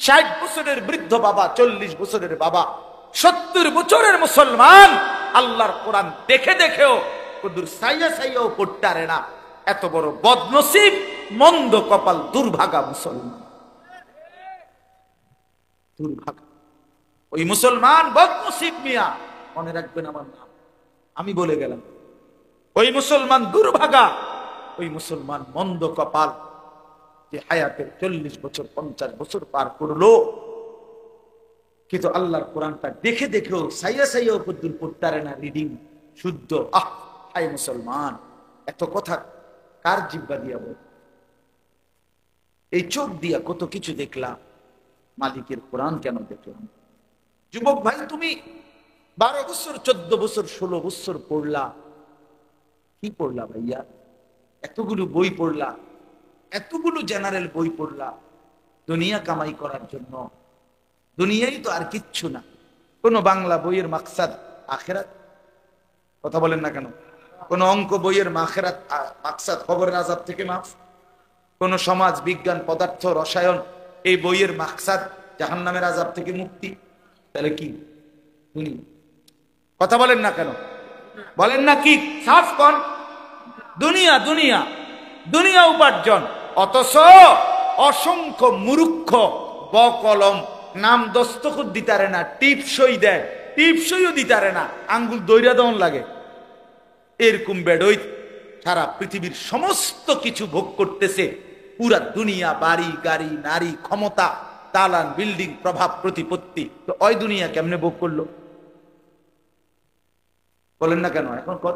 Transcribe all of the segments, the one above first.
60 বছরের বৃদ্ধ বাবা, 40 বছরের বাবা, 70 বছরের মুসলমান আল্লাহর কোরআন দেখে দেখেও কদুর সাইয়া সাইয়াও পড়তে পারে না। এত বড় বদনসিব, মন্দ কপাল, দুর্ভাগা মুসলমান, দুর্ভাগা। ওই মুসলমান বদনসিব মিয়া, মনে রাখবেন আমার নাম, আমি বলে গেলাম। ওই মুসলমান দুর্ভাগা, ওই মুসলমান মন্দ কপাল, যে হায়াতের 40 বছর 50 বছর পার করলো, কিন্তু আল্লাহর কোরআনটা দেখে দেখেও সাইয়া সাইয়াও কদ্দুর পড়তে পারে না, রিডিং শুদ্ধ। হায় মুসলমান, এত কথা কার জিব্বা দিয়া বল? এই চোখ দিয়া কত কিছু দেখলাম, মালিকের কোরআন কেন দেখলাম? যুবক ভাই, তুমি 12 বছর 14 বছর 16 বছর পড়লা, কি পড়লা ভাইয়া? এতগুলো বই পড়লা, এতগুলো জেনারেল বই পড়লা দুনিয়া কামাই করার জন্য। দুনিয়াই তো আর কিচ্ছু না। কোন বাংলা বইয়ের মাকসাদ আখিরাত? কথা বলেন না কেন? কোন অঙ্ক বইয়ের মাকসাদ কবরের আযাব থেকে মাফ? কোন সমাজ বিজ্ঞান, পদার্থ, রসায়ন এই বইয়ের মাকসাদ জাহান্নামের আযাব থেকে মুক্তি? তাহলে কি দুনিয়া? কথা বলেন না কেন? বলেন না কি? সাফ কোন? দুনিয়া, দুনিয়া, দুনিয়া উপার্জন। অথচ অসংখ্য মূর্খ বকলম নাম দস্তখত দিতারে না, টিপসই দেয়, টিপসইও দিতারে না, আঙ্গুল দইরা দন লাগে। এরকম বেডই সারা পৃথিবীর সমস্ত কিছু ভোগ করতেছে। পুরা দুনিয়া, বাড়ি গাড়ি, নারী, ক্ষমতা, দালান, বিল্ডিং, প্রভাব, প্রতিপত্তি, তো ওই দুনিয়া কেমনে ভোগ করলো? বলেন না কেন? এখন কর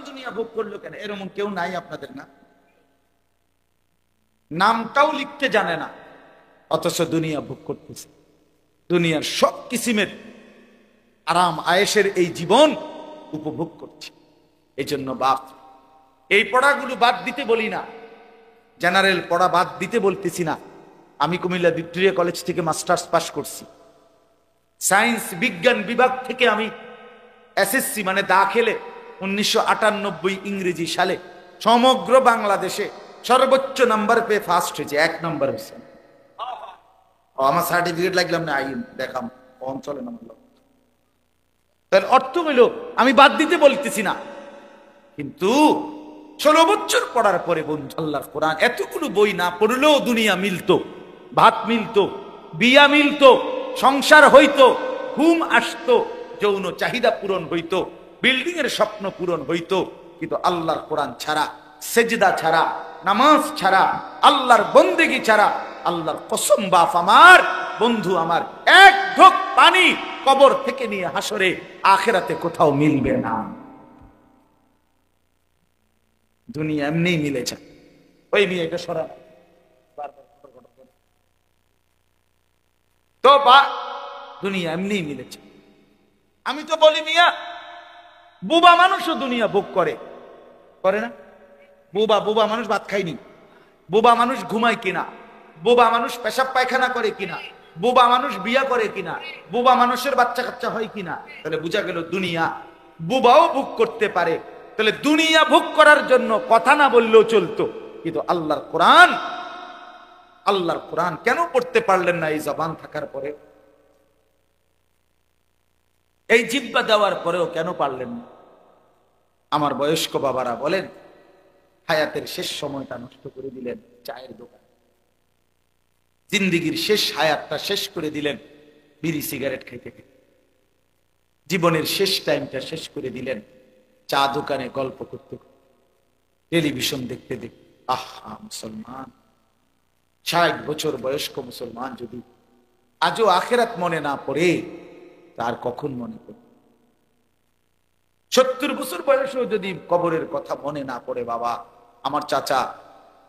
দুনিয়া ভোগ করলো কেন? এরকম কেউ নাই আপনাদের? না, নামটাও লিখতে জানে না, অথচ দুনিয়া ভোগ করতেছে। দুনিয়ার সব কিসিমের আরাম আয়েশের এই জীবন উপভোগ করছে। এই জন্য বাপ, এই পড়াগুলো বাদ দিতে বলি না, জেনারেল পড়া বাদ দিতে বলতেছি না। আমি কুমিল্লা ভিক্টোরিয়া কলেজ থেকে মাস্টার্স পাস করছি। সায়েন্স বিজ্ঞান বিভাগ থেকে আমি এসএসসি মানে দাখিলে 1998 ইংরেজি সালে সমগ্র বাংলাদেশে সর্বোচ্চ নাম্বার পেয়ে ফার্স্ট হয়েছে, 1 নম্বর হয়েছে। আমার সার্টিফিকেট লাগলাম না, আইন দেখাম অঞ্চলে নাম্বার। তার অর্থ হইল আমি বাদ দিতে বলতেছি না, কিন্তু 16 বছর পড়ার পরে বন্ধু আল্লাহর কোরআন, এতগুলো বই না পড়লেও দুনিয়া মিলতো, ভাত মিলতো, বিয়া মিলতো, সংসার হইতো, ঘুম আসতো, যৌন চাহিদা পূরণ হইতো, বিল্ডিং এর স্বপ্ন পূরণ হইতো। কিন্তু আল্লাহর কোরআন ছাড়া, সেজদা ছাড়া, নামাজ ছাড়া, আল্লাহর বন্দেগী ছাড়া, আল্লাহর কসম বাপ আমার, বন্ধু আমার, এক ঢোক পানি কবর থেকে নিয়ে হাসরে আখিরাতে কোথাও মিলবে না। দুনিয়া এমনি মিলেছে। ওই মেয়েটা সরা তো বা দুনিয়া এমনি মিলেছে। আমি তো বলি মিয়া, বুবা মানুষও দুনিয়া ভোগ করে, করে না? বুবা মানুষ ভাত খায়নি, বুবা মানুষ ঘুমায় কিনা, বুবা মানুষ পেশাব পায়খানা করে কিনা, বুবা মানুষ বিয়া করে কিনা, বুবা মানুষের বাচ্চা কাচ্চা হয় কিনা। তাহলে বুঝা গেল দুনিয়া বুবাও ভোগ করতে পারে। তাহলে দুনিয়া ভোগ করার জন্য কথা না বললেও চলতো, কিন্তু আল্লাহর কোরআন কেন পড়তে পারলেন না? এই জবান থাকার পরে, এই জিহ্বা দেওয়ার পরেও কেন পারলেন না? আমার বয়স্ক বাবারা বলেন, হায়াতের শেষ সময়টা নষ্ট করে দিলেন চায়ের দোকান, জিন্দিগির শেষ হায়াতটা শেষ করে দিলেন বিড়ি সিগারেট খাইতে খাইতে, জীবনের শেষ টাইমটা শেষ করে দিলেন চা দোকানে গল্প করতে, টেলিভিশন দেখতে দেখতে। আহা মুসলমান, 60 বছর বয়স্ক মুসলমান যদি আজও আখিরাত মনে না পড়ে, তার কখন মনে পড়ে? 70 বছর বয়সেও যদি কবরের কথা মনে না পড়ে বাবা আমার চাচা,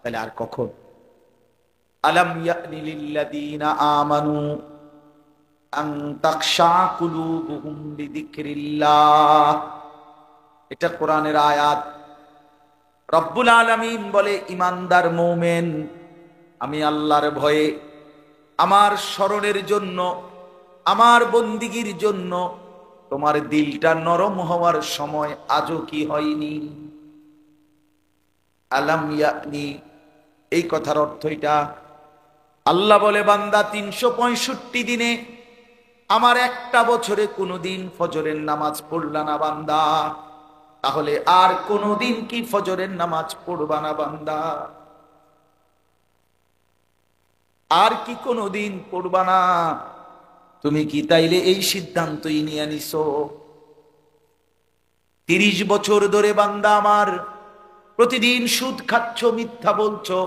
তাহলে আর কখন? আলাম ইয়ানি লিল্লাযীনা আমানু আন তাখশা কুলুবুহুম লিযিকরিল্লাহ। এটা কোরআনের আয়াত। রব্বুল আলামিন বলে, ইমানদার মুমিন, আমি আল্লাহর ভয়ে, আমার স্মরণের জন্য, আমার বন্দিগির জন্য তোমার দিলটা নরম হওয়ার সময় আজও কি হয়নি? আলাম ইয়ানি এই কথার অর্থ এটা, আল্লাহ বলে বান্দা 365 দিনে আমার একটা বছরে কোনোদিন ফজরের নামাজ পড়লা না বান্দা, তাহলে আর কোনোদিন কি ফজরের নামাজ পড়বা না বান্দা? আর কি কোনোদিন পড়বা না? তুমি কি তাইলে এই সিদ্ধান্তই নিয়ে নিছো? 30 বছর ধরে বান্দা আমার প্রতিদিন সুদ খাচ্ছ, মিথ্যা বলছো,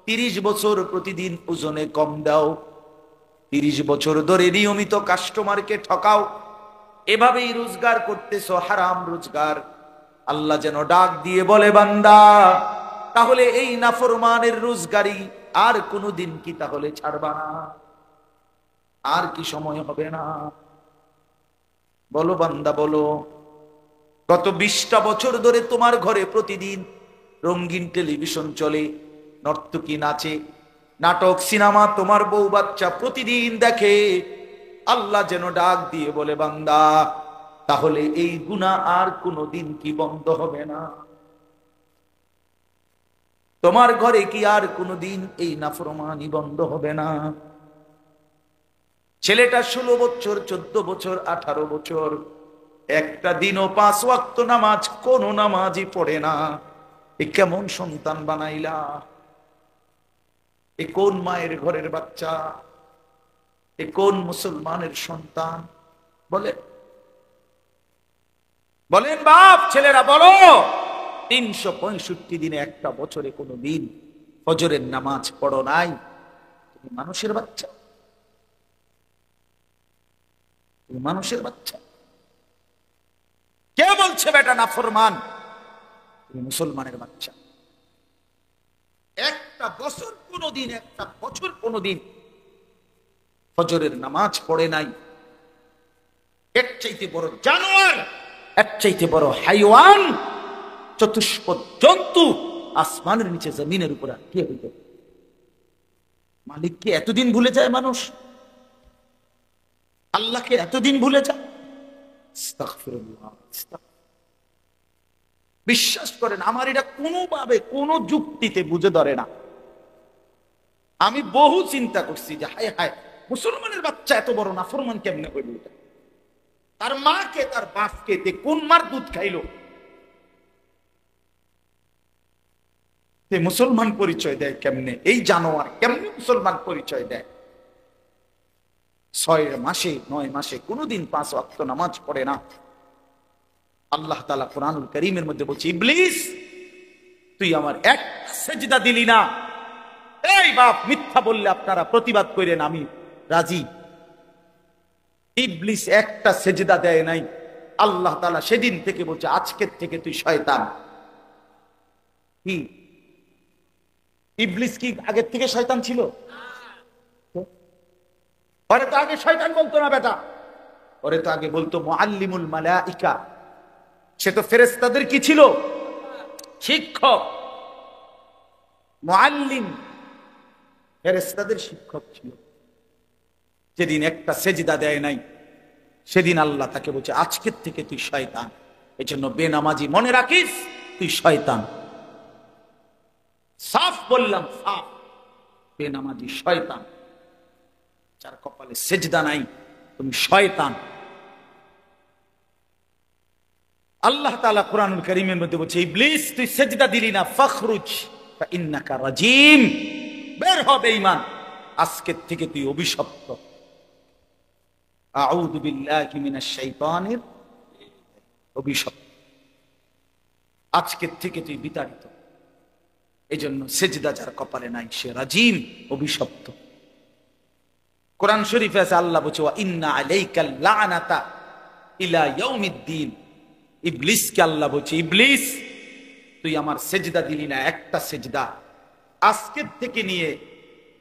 30 বছর প্রতিদিন ওজনে কম দাও, 30 বছর ধরে নিয়মিত কাস্টমারকে ঠকাও, এভাবেই রোজগার করতেছো হারাম রোজগার। আল্লাহ যেন ডাক দিয়ে বলে বান্দা, তাহলে এই নাফরমানের রোজগারি আর কোনোদিন কি তাহলে ছাড়বা না? আর কি সময় হবে না? বলো বান্দা বলো। গত 20টা বছর ধরে তোমার ঘরে প্রতিদিন রঙিন টেলিভিশন চলে, নর্তকী নাচে, নাটক সিনেমা তোমার বউ বাচ্চা প্রতিদিন দেখে। আল্লাহ যেন ডাক দিয়ে বলে বান্দা, তাহলে এই গুনাহ আর কোনোদিন কি বন্ধ হবে না? তোমার ঘরে কি আর কোনোদিন এই নাফরমানি বন্ধ হবে না? ছেলেটা 16 বছর, 14 বছর, 18 বছর, একটা দিনও 5 ওয়াক্ত নামাজ কোন নামাজই পড়ে না। এ কেমন সন্তান বানাইলা? এ কোন মায়ের ঘরের বাচ্চা? এ কোন মুসলমানের সন্তান? বলে বলেন বাপ ছেলেরা বলো। 365 দিনে একটা বছরে কোনো দিন ফজরের নামাজ পড়ো নাই? তুমি মানুষের বাচ্চা, তুমি মানুষের বাচ্চা। কে বলছে বেটা নাফরমান? তুমি মুসলমানের বাচ্চা। একটা বছর কোনোদিন, একটা বছর কোনোদিন ফজরের নামাজ পড়ে নাই, এর চাইতে বড় জানোয়ার, এর চাইতে বড় হাইওয়ান, চতুষ্পদ জন্তু আসমানের নিচে জমিনের উপর কে হইত? মালিককে এতদিন ভুলে যায় মানুষ? আল্লাহকে এতদিন ভুলে যায়? আস্তাগফিরুল্লাহ। বিশ্বাস করেন আমার এটা কোনোভাবে কোনো যুক্তিতে বুঝে ধরে না। আমি বহু চিন্তা করছি যে হায় হায়, মুসলমানের বাচ্চা এত বড় নাফরমান কেমনে হইল? তার মাকে তার বাপকে কোন মার দুধ খাইলো? মুসলমান পরিচয় দেয় কেমনে? এই জানোয়ার কেমনে মুসলমান পরিচয় দেয়? 6 মাসে 9 মাসে কোনোদিন 5 ওয়াক্ত নামাজ পড়ে না। আল্লাহ তাআলা কোরআনুল কারীমের মধ্যে বলছে, ইবলিস তুই আমার এক সেজদা দিলি না। এই বাপ মিথ্যা বললে আপনারা প্রতিবাদ করেন, আমি রাজি। ইবলিস একটা সেজদা দেয় নাই। আল্লাহ তাআলা সেদিন থেকে বলছে, আজকের থেকে তুই শয়তান। কি ইবলিস কি আগের থেকে শয়তান ছিল? ওরে তো আগে শয়তান বলতো না বেটা, ওরে তো আগে বলতো মুআল্লিমুল মালাইকা। সে তো ফেরেশতাদের কি ছিল? শিক্ষক। মুআল্লিম ফেরেশতাদের শিক্ষক ছিল। যেদিন একটা সেজদা দেয় নাই, সেদিন আল্লাহ তাকে বলছে, আজকের থেকে তুই শয়তান। এজন্য বেনামাজি মনে রাখিস, তুই শয়তান। সাফ বললাম, সাফ। বেনামাজি শয়তান। যার কপালে সেজদা নাই, তুমি শয়তান। আল্লাহ তাআলা কোরআনুল কারীমের মধ্যে বলছে, ইবলিস তুই সেজদা দিলি না, ফাখরুজ ফাইন্নাকা রাজিম। বের হ বেঈমান, আজকের থেকে তুই অভিশপ্ত। আউযু বিল্লাহি মিনাশ শাইতানির, অভিশপ্ত। আজকের থেকে তুই বিতাড়িত। এজন্য সেজদা যার কপালে নাই সে রাজিম, অভিশপ্ত। কোরআন শরীফে আছে, আল্লাহ বলছে, ওয়া ইন্না আলাইকাল লানাতা ইলা ইয়াউমিদ্দিন। ইবলিসকে আল্লাহ বলছে, ইবলিস তুই আমার সেজদা দিলি না একটা সেজদা, আজকের থেকে নিয়ে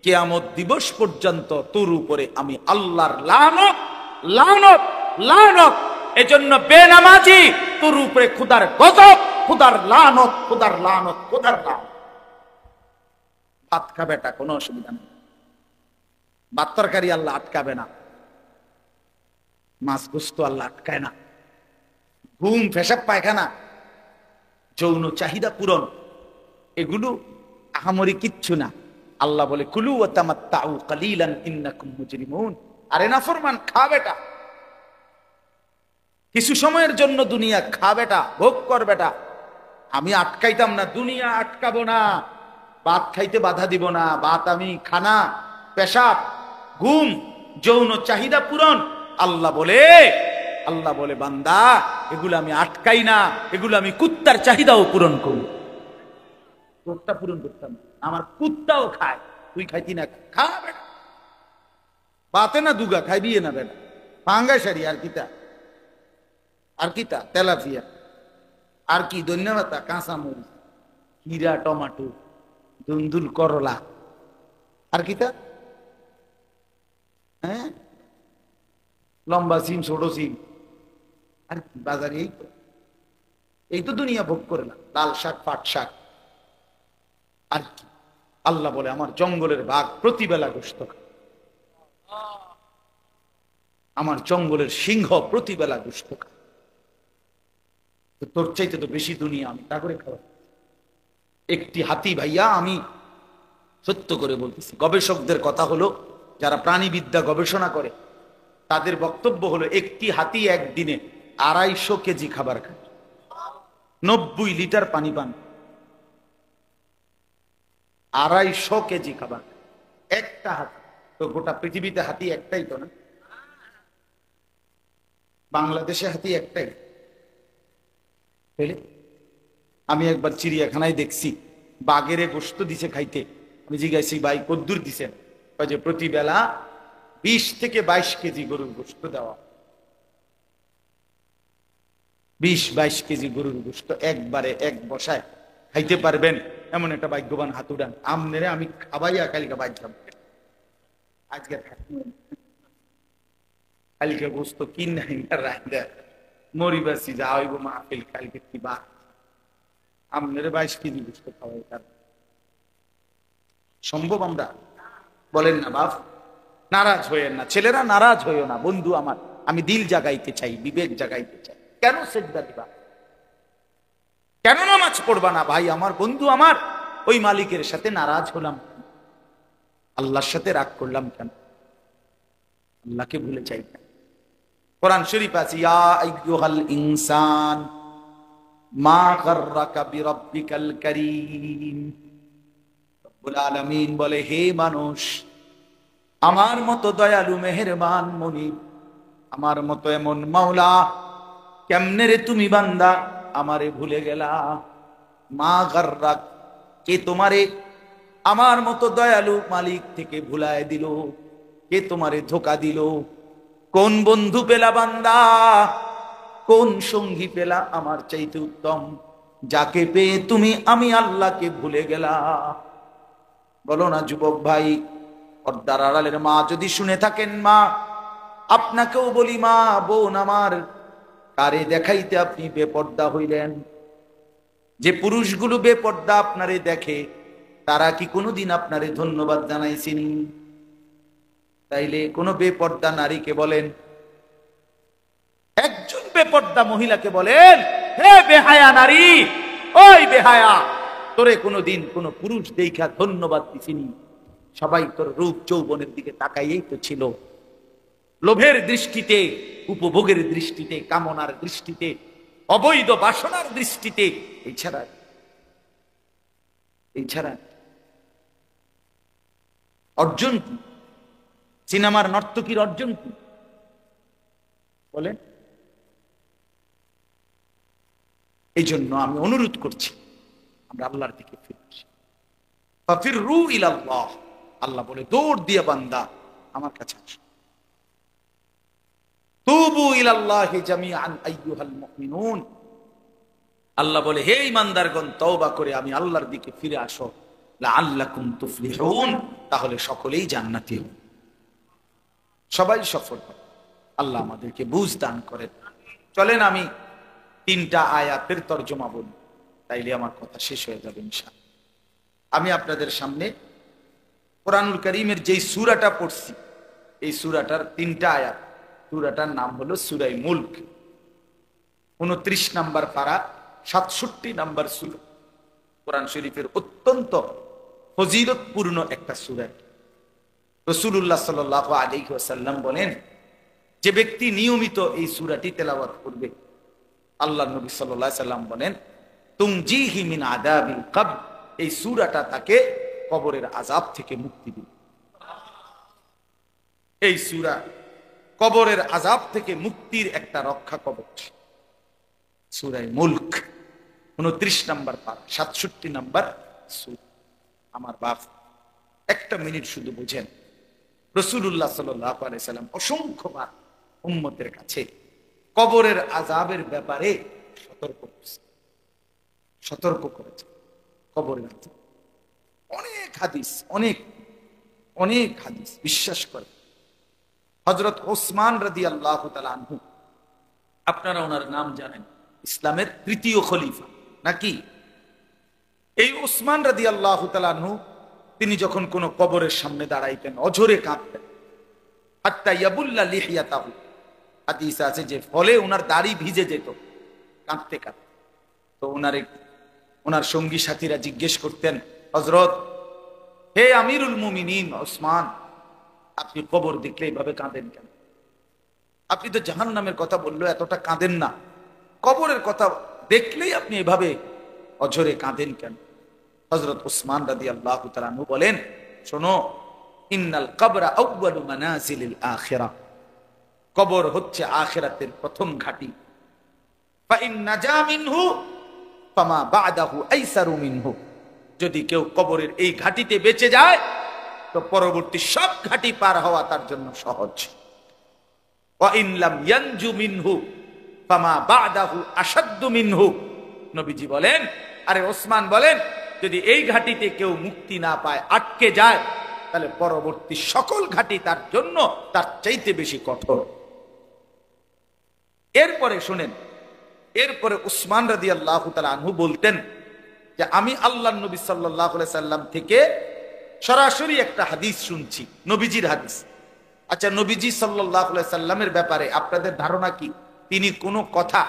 কিয়ামত দিবস পর্যন্ত তোর উপরে আমি আল্লাহর লানত, লানত, লানত। এজন্য বেনামাজি তোর উপরে খোদার গজব, খোদার লানত, খোদার লানত, খোদার লানত। ভাত খা বেটা, কোনো অসুবিধা নেই, ভাত তরকারি আল্লাহ আটকাবে না, মাছ গোস্ত আল্লাহ আটকায় না। ঘুম, পেশাব, পায়খানা, যৌন চাহিদা পূরণ, এগুলো আহামরি কিচ্ছু না। আল্লাহ বলে কুলু ওয়া তামাত্তাউ কালিলান ইন্নাকুম মুজরিমুন। আরে নাফরমান, খা বেটা, কিছু সময়ের জন্য দুনিয়া খা বেটা, ভোগ কর বেটা। আমি আটকাইতাম না, দুনিয়া আটকাবো না, ভাত খাইতে বাধা দিব না। ভাত আমি খানা, পেশাব, ঘুম, যৌন চাহিদা পূরণ। আল্লাহ বলে বান্দা, এগুলো আমি আটকাই না, এগুলো আমি কুত্তার চাহিদাও পূরণ করি। তোরটা পূরণ করতাম, আমার কুত্তাও খায়, তুই খাইতি না, খা বেটা। বাতে না দুগা খাইবি না বেটা, পাঙ্গাই সারি আর কিতা তেলাপিয়া, আর কি ধন্যবাদ, কাঁচা মরিচ, হীরা, টমাটো, দুন্দুল, করলা, আর কিতা, হ্যাঁ, লম্বা সিম, ছোট সিম, আর কি বাজারে। এই তো দুনিয়া ভোগ করলাম, লাল শাক, পাট শাক, আর কি। আল্লাহ বলে আমার জঙ্গলের বাঘ প্রতিবেলা গোশত খায়, আমার জঙ্গলের সিংহ প্রতিবেলা গোশত খায়। তোর চাইতে তো বেশি দুনিয়া আমি তা করে খাওয়া। একটি হাতি, ভাইয়া আমি সত্য করে বলতেছি, গবেষকদের কথা হলো, যারা প্রাণীবিদ্যা গবেষণা করে তাদের বক্তব্য হলো, একটি হাতি একদিনে 250 কেজি খাবার খায়, 90 লিটার পানি পান, 250 কেজি খাবার একটা হাতি। তো গোটা পৃথিবীতে হাতি একটাই তো না, বাংলাদেশে হাতি একটাই। আমি একবার চিড়িয়াখানায় দেখছি, বাঘেরে গোশত দিছে খাইতে। আমি জিজ্ঞাসি, ভাই কদ্দুর দিছেন? যে প্রতিবেলা 20 থেকে 22 কেজি গরুর গোশত দেওয়া, 20-22 কেজি গরুর গোশত একবারে এক বসায় খাইতে পারবেন এমন একটা ভাগ্যবান হাত উড়ান। আমনেরে আমি খাবাইয়া কালকে বাঁচলাম, আজকে কালকে গোশত কিন নাই রাখা মরিবাসি যা হইব মাহফিল, কালকে কি বা আমনেরে 22 কেজি গোশত খাওয়াই, তার সম্ভব? আমরা বলেন না বাপ, নারাজ হইয়েন না ছেলেরা, নারাজ হইও না বন্ধু আমার। আমি দিল জাগাইতে চাই, বিবেক জাগাইতে চাই। কেন সেজদা দিবা, কেন নামাজ পড়বা না? ভাই আমার, বন্ধু আমার, ওই মালিকের সাথে নারাজ হলাম, আল্লাহর সাথে রাগ করলাম কেন? আল্লাহকে ভুলে চাই কেন? কোরআন শরীফ আছে, ইয়া আইয়ুহাল ইনসান মা গাররাকা বিরাব্বিকাল কারীম। রব্বুল আলামিন বলে, হে মানুষ, আমার মতো দয়ালু মেহেরবান মনিব, আমার মতো এমন মাওলা, কেমনে রে তুমি বান্দা আমারে ভুলে গেলা? মা গাররাক, কে তোমারে আমার মতো দয়ালু মালিক থেকে ভুলায় দিল? কে তোমারে ধোকা দিল? কোন বন্ধু পেলা বান্দা, কোন সঙ্গী পেলা আমার চাইতে উত্তম, যাকে পেয়ে তুমি আমি আল্লাহকে ভুলে গেলা? বলো না যুবক ভাই, পর্দার আড়ালের মা যদি শুনে থাকেন, মা আপনাকেও বলি, মা বোন আমার, কারে দেখাইতে আপনি বেপর্দা হইলেন? যে পুরুষগুলো বেপর্দা আপনারে দেখে, তারা কি কোনোদিন আপনারে ধন্যবাদ জানাইছেনি? তাইলে কোন বেপর্দা নারীকে বলেন, একজন বেপর্দা মহিলাকে বলেন, হে বেহায়া নারী, ওই বেহায়া, তোরে কোনোদিন কোন পুরুষ দেখা ধন্যবাদ দিছিনি? সবাই তোর রূপ যৌবনের দিকে তাকাইয়েই তো ছিল, লোভের দৃষ্টিতে, উপভোগের দৃষ্টিতে, কামনার দৃষ্টিতে, অবৈধ বাসনার দৃষ্টিতে। এছাড়া অর্জন কি? সিনেমার নর্তকীর অর্জন কি বলেন? এই জন্য আমি অনুরোধ করছি, আমরা আল্লাহর দিকে ফিরে আসি। ফাফিররু ইলাল্লাহ, আল্লাহ বলে দৌড় দিয়ে বান্দা আমার কাছে আসো। তুবু ইলাল্লাহি জামিআন আইয়ুহাল মুমিনুন, আল্লাহ বলে হে ঈমানদারগণ, তওবা করে আমি আল্লাহর দিকে ফিরে আসো। লাআল্লাকুম তুফলিহুন, তাহলে সকলেই জান্নাতি হবে, সবাই সফল হবে। আল্লাহ আমাদেরকে বুঝ দান করেন। চলেন আমি 3টা আয়াতের তরজমা বলি, তাইলে আমার কথা শেষ হয়ে যাবে ইনশাআল্লাহ। আমি আপনাদের সামনে কোরআনুল কারীমের যেই সূরাটা পড়ছি, এই সূরাটার 3টা আয়াত। সূরাটার নাম হলো সূরা মুলক, 29 নম্বর পারা, 67 নম্বর সূরা। কোরআন শরীফের অত্যন্ত ফজিলতপূর্ণ একটা সূরা। রাসূলুল্লাহ সাল্লাল্লাহু আলাইহি ওয়াসাল্লাম বলেন, যে ব্যক্তি নিয়মিত এই সূরাটি তেলাওয়াত করবে, আল্লাহর নবী সাল্লাল্লাহু আলাইহি সাল্লাম বলেন, তুনজিহি মিন আযাবিল কবর, এই সূরাটা তাকে কবরের আযাব থেকে মুক্তি দিবে। এই সূরা কবরের আযাব থেকে মুক্তির একটা রক্ষা কবচ। সূরা মুলক 29 নম্বর পারা, 67 নম্বর সূরা। আমার বাপ, একটা মিনিট শুধু বুঝেন, রাসূলুল্লাহ সাল্লাল্লাহু আলাইহি সাল্লাম অসংখ্যবার উম্মতের কাছে কবরের আযাবের ব্যাপারে সতর্ক করেছে। কবরের আযাব অনেক হাদিস, অনেক হাদিস বিশ্বাস করে। হযরত ওসমান রাদিয়াল্লাহু তাআলা আনহু, আপনারা ওনার নাম জানেন, ইসলামের তৃতীয় খলিফা নাকি? এই ওসমান রাদিয়াল্লাহু তাআলা আনহু তিনি যখন কোন কবরের সামনে দাঁড়াইতেন অঝরে কাঁদতেন, হাত্তা ইয়াবুল্লা লিহিয়াতাহু, হাদিস আছে যে ফলে ওনার দাড়ি ভিজে যেত কাঁদতে কাঁদতে। তো ওনার সঙ্গী সাথীরা জিজ্ঞেস করতেন, হযরত, হে আমিরুল মুমিনিন ওসমান, আপনি কবর দেখলে এইভাবে কাঁদেন কেন? আপনি তো জাহান্নামের কথা বললো, এতটা কাঁদেন না, কবরের কথা দেখলেই আপনি এভাবে অঝরে কাঁদেন কেন? হযরত ওসমান রাদিয়াল্লাহু তাআলা আনহু বলেন, শোনো, ইন্নাল কবরা আউয়ালু মানাজিলিল আখিরাহ, কবর হচ্ছে আখিরাতের প্রথম ঘাঁটি। ফা ইন নাজা মিনহু ফামা বা'দাহু আইসারু মিনহু, যদি কেউ কবরের এই ঘাঁটিতে বেঁচে যায় তো পরবর্তী সব ঘাঁটি পার হওয়া তার জন্য সহজ। ওয়া ইন লাম ইয়ানজু মিনহু ফামা বা'দাহু আশাদ্দু মিনহু, নবীজি বলেন, আরে ওসমান বলেন, যদি এই ঘাঁটিতে কেউ মুক্তি না পায়, আটকে যায়, তাহলে পরবর্তী সকল ঘাঁটি তার জন্য তার চাইতে বেশি কঠোর। এরপরে শুনেন, এরপরে উসমান রাদিয়াল্লাহু তাআলা আনহু বলতেন যে আমি আল্লাহর নবী সাল্লাল্লাহু আলাইহি সাল্লাম থেকে সরাসরি একটা হাদিস শুনছি, নবীজির হাদিস। আচ্ছা, নবীজি সাল্লাল্লাহু আলাইহি সাল্লামের ব্যাপারে আপনাদের ধারণা কি? তিনি কোনো কথা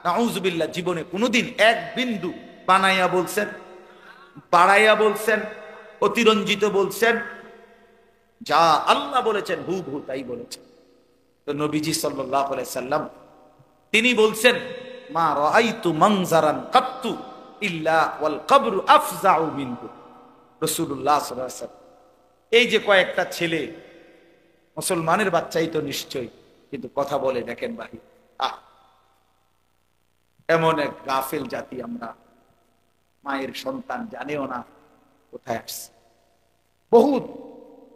নাউযুবিল্লাহ জীবনে কোনোদিন এক বিন্দু বানাইয়া বলছেন, বাড়াইয়া বলছেন, অতিরঞ্জিত বলছেন? যা আল্লাহ বলেছেন হুবহু তাই বলেছেন। তো নবীজি সাল্লাল্লাহু আলাইহি সাল্লাম তিনি বলছেন, মা রাআইতু মানজারান কাত্তু ইল্লা ওয়াল কবরু আফজাউ মিনহু। রাসূলুল্লাহ সাল্লাল্লাহু আলাইহি ওয়াসাল্লাম, এই যে কয়েকটা ছেলে, মুসলমানের বাচ্চাই তো নিশ্চয়ই, কিন্তু কথা বলে দেখেন ভাই, এমন এক গাফেল জাতি আমরা, মায়ের সন্তান জানেও না কোথায় আসছে। বহুত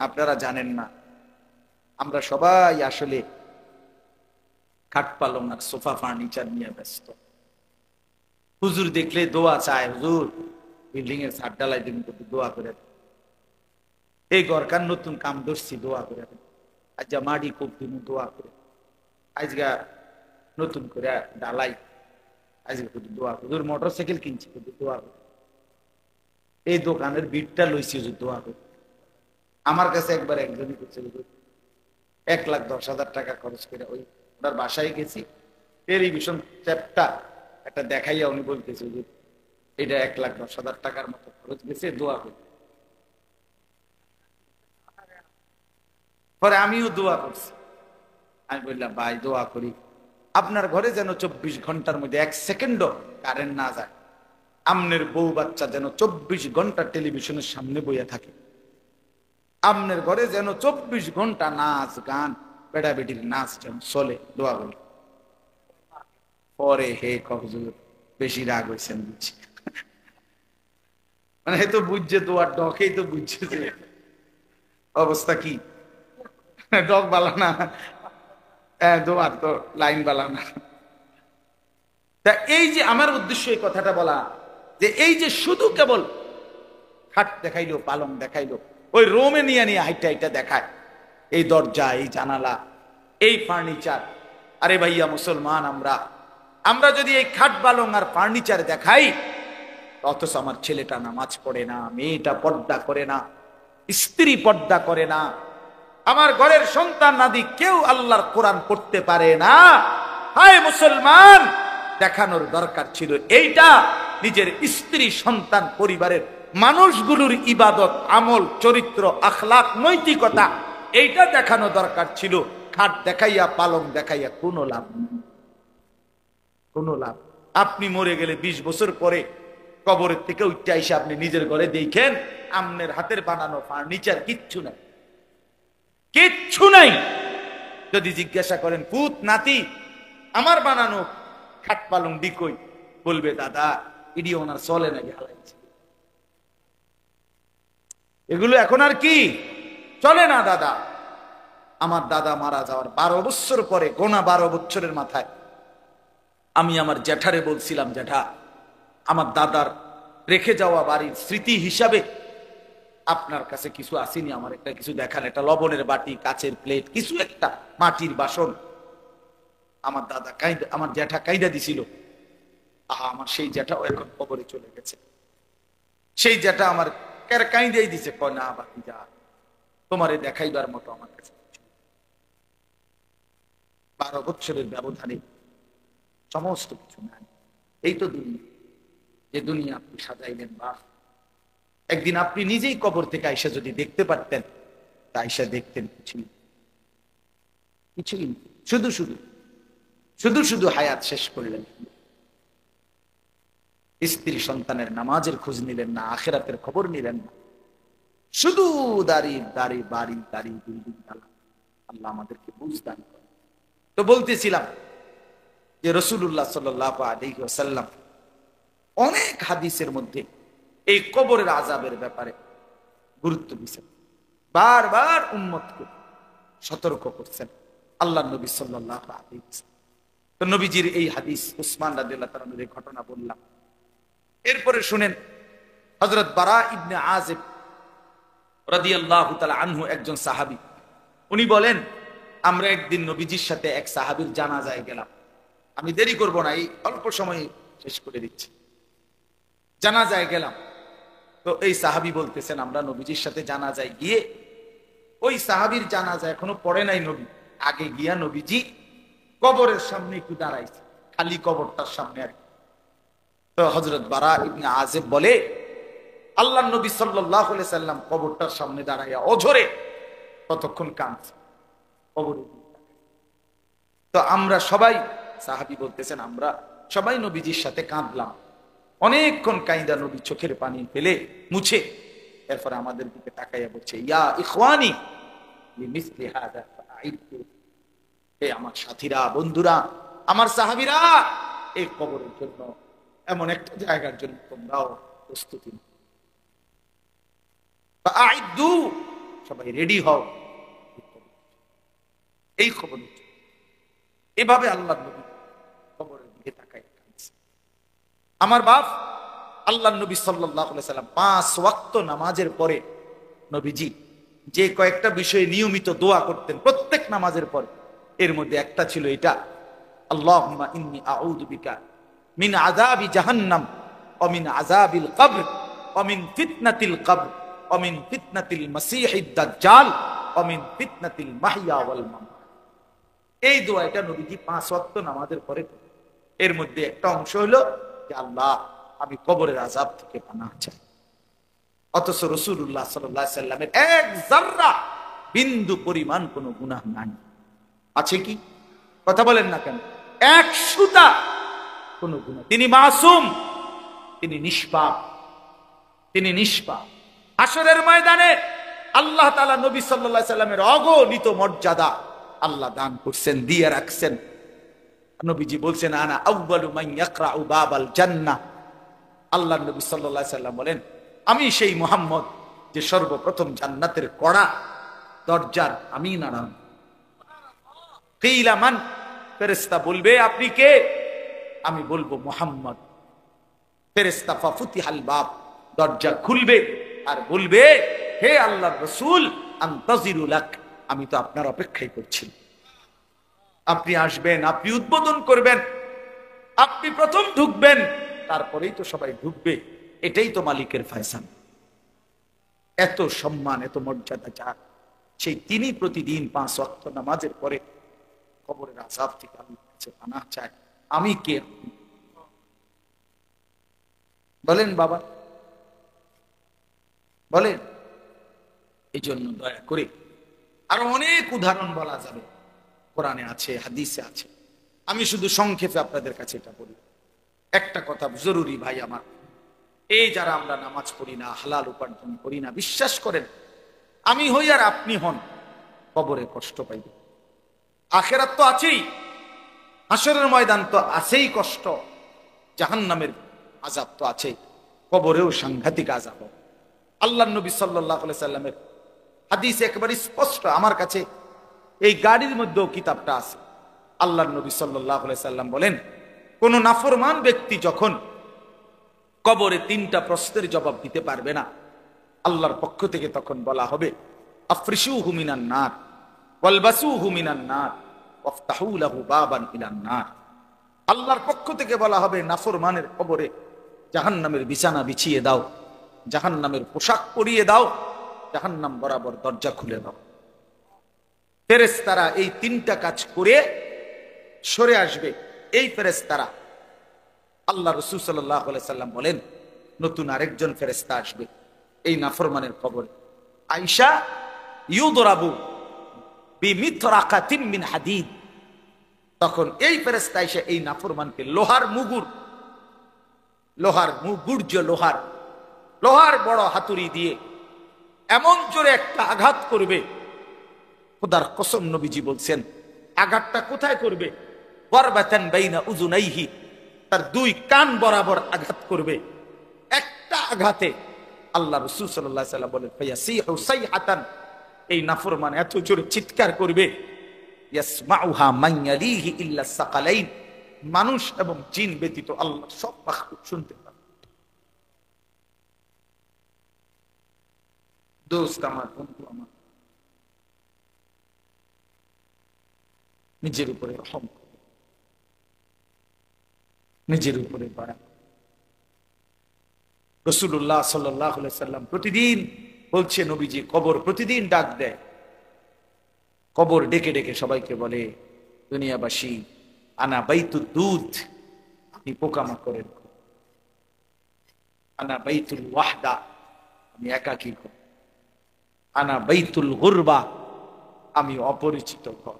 আপনারা জানেন না, আমরা সবাই আসলে খাট পালং আর সোফা ফার্নিচার নিয়ে ব্যস্ত। হুজুর দেখলে দোয়া চায়, হুজুর বিল্ডিং এর ছাদ ঢালাই দিন, দোয়া করে দেন। এই ঘরকার নতুন কাম ধরছি, দোয়া করে দেন। আজকে মাটি খুব দিন, দোয়া করে। আজকে নতুন করে ঢালাই, আজকে দোয়া। হুজুর মোটর সাইকেল কিনছি, দোয়া করে। এই দোকানের বিটটা লইছি, হুজুর দোয়া করে। আমার কাছে একবার একজনই করছে, হুজুর 1,10,000 টাকা খরচ করে ওই ওনার বাসায় গেছি, টেলিভিশন চ্যাপটা একটা দেখাইয়া উনি বলতেছে, হুজুর এটা 1,10,000 টাকার মতো খরচ গেছে, দোয়া করি। পরে আমিও দোয়া করছি। আমি বললাম, ভাই দোয়া করি আপনার ঘরে যেন 24 ঘন্টার মধ্যে 1 সেকেন্ডও কারেন্ট না যায়, আমনের বউ বাচ্চা যেন 24 ঘন্টা টেলিভিশনের সামনে বইয়া থাকে, আমনের ঘরে যেন 24 ঘন্টা নাচ গান বেড়া বেটির নাচ যেন চলে, দোয়া করি। পরে হে হুজুর বেশি রাগ হয়েছেন বুঝছি, মানে হে তো বুঝছে, দোয়ার ডকেই তো বুঝছে যে অবস্থা কি, ডক বালা না, দোয়ার তো লাইন বালা না। তা এই যে আমার উদ্দেশ্য এই কথাটা বলা, যে এই যে শুধু কেবল খাট দেখাইলো, পালং দেখাইলো, ওই রোমে নিয়ে হাইটা হাইটা দেখায়, এই দরজা, এই জানালা, এই ফার্নিচার। আরে ভাইয়া মুসলমান, আমরা যদি এই খাট পালং আর ফার্নিচার দেখাই, অথচ আমার ছেলেটা নামাজ পড়ে না, মেয়েটা পর্দা করে না, স্ত্রী পর্দা করে না, আমার ঘরের সন্তান নাদি কেউ আল্লাহর কোরআন পড়তে পারে না। হায় মুসলমান, দেখানোর দরকার ছিল এইটা নিজের স্ত্রী, সন্তান, পরিবারের মানুষগুলোর ইবাদত, আমল, চরিত্র, আখলাক, নৈতিকতা এইটা দেখানো দরকার ছিল। খাট দেখাইয়া, পালং দেখাইয়া কোনো লাভ নেই, কোনো লাভ। আপনি মরে গেলে 20 বছর পরে কবরের থেকে উঠতে এসে আপনি নিজের ঘরে দেখেন আমনের হাতের বানানো ফার্নিচার কিচ্ছু নাই, কিচ্ছু নাই। যদি জিজ্ঞাসা করেন পুত নাতি আমার বানানো খাট পালং ডিকই, বলবে দাদা ইডি ওনার চলে নাকি হালাইছে, এগুলো এখন আর কি চলে না দাদা। আমার দাদা মারা যাওয়ার 12 বছর পরে, গোনা 12 বছরের মাথায় আমি আমার জ্যাঠারে বলছিলাম, জ্যাঠা আমার দাদার রেখে যাওয়া বাড়ির স্মৃতি হিসাবে আপনার কাছে কিছু আসেনি, আমার একটা কিছু দেখান, একটা লবণের বাটি, কাচের প্লেট, কিছু একটা মাটির বাসন। আমার দাদা কাইদা, আমার জ্যাঠা কাইদা দিছিল। আমার সেই জ্যাঠাও এখন কবরে চলে গেছে। সেই জ্যাঠা আমার কাইদাই দিছে, কয় না বাকি যা, তোমারে দেখাইবার মতো আমার কাছে 12 বছরের ব্যবধানে সমস্ত কিছু নাই। এই তো দুনিয়া, যে দুনিয়া আপনি সাজাইলেন। বা একদিন আপনি নিজেই কবর থেকে আইসা যদি দেখতে পারতেন, তা আইসা দেখতেন কিছুই কিছুই, শুধু শুধু শুধু শুধু হায়াত শেষ করলেন। স্ত্রী সন্তানের নামাজের খোঁজ নিলেন না, আখেরাতের খবর নিলেন না, শুধু দাড়ি দাড়ি বাড়ি দাড়ি বিল্ডিং দালা। আল্লাহ আমাদেরকে বুঝদান করে। তো বলতেছিলাম যে রাসূলুল্লাহ সাল্লাল্লাহু আলাইহি ওয়াসাল্লাম অনেক হাদিসের মধ্যে এই কবরের আযাবের ব্যাপারে গুরুত্ব দিয়েছেন, বারবার উম্মতকে সতর্ক করছেন আল্লাহ নবী সাল্লাল্লাহু আলাইহি ওয়াসাল্লাম। তো নবীজির এই হাদিস, উসমান রাদিয়াল্লাহু তাআলা এর ঘটনা বললাম। এরপরে শুনেন, হযরত বারা ইবনে আযিব রাদিয়াল্লাহু তাআলা আনহু একজন সাহাবী, উনি বলেন আমরা একদিন নবীজির সাথে এক সাহাবীর জানাজায় গেলাম। আমি দেরি করব না, এই অল্প সময় শেষ করে দিচ্ছি। জানাজায় গেলাম, তো এই সাহাবী বলতেছেন আমরা নবীজির সাথে জানাজায় গিয়ে, ওই সাহাবীর জানাজা এখনো পড়ে নাই নবী, আগে গিয়া নবীজি কবরের সামনে একটু দাঁড়াইছে, খালি কবরটার সামনে আর কি। তো হযরত বারা ইবনে আযিব বলে আল্লাহর নবী সাল্লাল্লাহু আলাইহি সাল্লাম কবরটার সামনে দাঁড়াইয়া অঝরে ততক্ষণ কাঁদছে কবরে। তো আমরা সবাই, সাহাবী বলতেছেন আমরা সবাই নবীজির সাথে কাঁদলাম, অনেকক্ষণ কাঁদা নবী চোখের পানি ফেলে মুছে এরপর আমাদের দিকে তাকাইয়া বলছে, ইয়া ইখওয়ানি লিমিসলি হাযা ফাআইদু, হে আমার সাথীরা, বন্ধুরা, আমার সাহাবীরা, এই কবরের জন্য, এমন একটা জায়গার জন্য তোমরাও প্রস্তুতি নাও। ফাআইদু, সবাই রেডি হও এই খবর। এভাবে আল্লাহর নবী কবরের দিকে তাকায় কাঁদছে। আমার বাপ আল্লাহর নবী সাল্লাল্লাহু আলাইহি সাল্লাম 5 ওয়াক্ত নামাজের পরে নবীজি যে কয়েকটা বিষয়ে নিয়মিত দোয়া করতেন প্রত্যেক নামাজের পরে, এর মধ্যে একটা ছিল এটা, আল্লাহুম্মা ইন্নী আউযু বিকা মিন আযাবি জাহান্নাম ওয়া মিন আযাবিল কবর ওয়া মিন ফিতনাতিল কবর ওয়া মিন ফিতনাতিল মাসীহিদ দাজ্জাল ওয়া মিন ফিতনাতিল মাহইয়া ওয়াল মামাত। এই দোয়াটা নবীজি 5 ওয়াক্ত নামাজের পরে। এর মধ্যে একটা অংশ হলো যে আল্লাহ আমি কবরের আযাব থেকে পানাহ চাই। অথচ রাসূলুল্লাহ সাল্লাল্লাহু আলাইহি সাল্লামের এক যাররা বিন্দু পরিমাণ কোনো গুনাহ নাই, আছে কি? কথা বলেন না কেন? এক সুতা কোনো গুনাহ, তিনি মাসুম, তিনি নিষ্পাপ, তিনি নিষ্পাপ। হাসরের ময়দানে আল্লাহ তাআলা নবী সাল্লাল্লাহু আলাইহি সাল্লামের অগণিত মর্যাদা আল্লাহ দান করছেন, দিয়ে রাখছেন। নবীজি বলছেন আনা আউয়ালু মান ইয়াকরাউ বাবাল জান্নাহ। আল্লাহর নবী সাল্লাল্লাহু আলাইহি সাল্লাম বলেন আমি সেই মুহাম্মদ যে সর্বপ্রথম জান্নাতের কড়া দরজার আমি নাড়াম। কিলা মান, ফেরেশতা বলবে আপনি কে? আমি বলবো মুহাম্মদ। ফেরেশতা ফাফুতিহাল বাব, দরজা খুলবে আর বলবে হে আল্লাহর রাসূল আনতাজিরু লাক, আমি তো আপনার অপেক্ষাই করছি। আপনি আসবেন, আপনি উদ্বোধন করবেন, আপনি প্রথম ঢুকবেন, তারপরেই তো সবাই ঢুকবে। এটাই তো মালিকের ফয়সালা। এত সম্মান, এত মর্যাদা যার, সেই তিনি প্রতিদিন 5 ওয়াক্ত নামাজের পরে কবরের আযাব থেকে আল্লাহর কাছে পানাহ চায়। আমি কে? বলেন বাবা, বলেন? এই জন্য দয়া করে, আরো অনেক উদাহরণ বলা যাবে, কোরআনে আছে, হাদিসে আছে। আমি শুধু সংক্ষেপে আপনাদের কাছে এটা বলি। একটা কথা জরুরি ভাই আমার, এই যারা আমরা নামাজ পড়ি না, হালাল উপার্জন করি না, বিশ্বাস করেন, আমি হই আর আপনি হন, কবরে কষ্ট পাইব। আখেরাত তো আছেই, হাসরের ময়দান তো আছেই কষ্ট, জাহান্নামের আযাব তো আছেই, কবরেও সাংঘাতিক আযাব। আল্লাহর নবী সাল্লাল্লাহু আলাইহি সাল্লামের হাদিস একেবারে স্পষ্ট, আমার কাছে এই গাড়ির মধ্যেও কিতাবটা আছে। আল্লাহর নবী সাল্লাল্লাহু আলাইহি সাল্লাম বলেন, কোন নাফরমান ব্যক্তি যখন কবরে 3টা প্রশ্নের জবাব দিতে পারবে না, আল্লাহর পক্ষ থেকে তখন বলা হবে, আফরিশুহু মিনান নার ওয়ালবাসুহু মিনান নার ওয়াফতাহু লাহু বাবান ইলান নার। আল্লাহর পক্ষ থেকে বলা হবে, নাফরমানের কবরে জাহান্নামের বিছানা বিছিয়ে দাও, জাহান্নামের পোশাক পরিয়ে দাও, জাহান্নাম বরাবর দরজা খুলে দাও। ফেরেশতারা এই 3টা কাজ করে সরে আসবে। এই ফেরেশতারা, আল্লাহ রাসূল সাল্লাল্লাহু আলাইহি সাল্লাম বলেন, নতুন আরেকজন ফেরেশতা আসবে এই নাফরমানের কবরে। আয়েশা, ইউদরাবু বিমিতরাকাতিন মিন হাদিদ। তখন এই ফেরেশতা এসে এই নাফরমানকে লোহার লোহার বড় হাতুড়ি দিয়ে এমন জোরে একটা আঘাত করবে, খোদার কসম নবীজি বলছেন, আঘাতটা কোথায় করবে? বরবাতান বাইনা উযুনাইহি, তার 2 কান বরাবর আঘাত করবে। একটা আঘাতে আল্লাহ রাসূল সাল্লাল্লাহু আলাইহি ওয়াসাল্লাম বলেন, ফায়াসিহু সাইহাতান, এই নাফরমান এত জোরে চিৎকার করবে, ইয়াসমাউহা মান ইয়ালিহি ইল্লা সাকালাইন, মানুষ এবং জিন ব্যতীত আল্লাহর সব মাখলুক শুনতে পাবে। দোস্ত আমার, বন্ধু আমার, নিজের উপরে রহম করো, নিজের উপরে দয়া। রাসূলুল্লাহ সাল্লাল্লাহু আলাইহি ওয়াসাল্লাম প্রতিদিন বলছে, নবীজি কবর প্রতিদিন ডাক দেয়, কবর ডেকে ডেকে সবাইকে বলে, দুনিয়াবাসী, আনা বাইতুদ দুধ, আমি পোকামাকড়ের ঘর, আনা বাইতুল ওয়াহদা, আমি একাকী ঘর, আনা বাইতুল গুরবা, আমি অপরিচিত ঘর,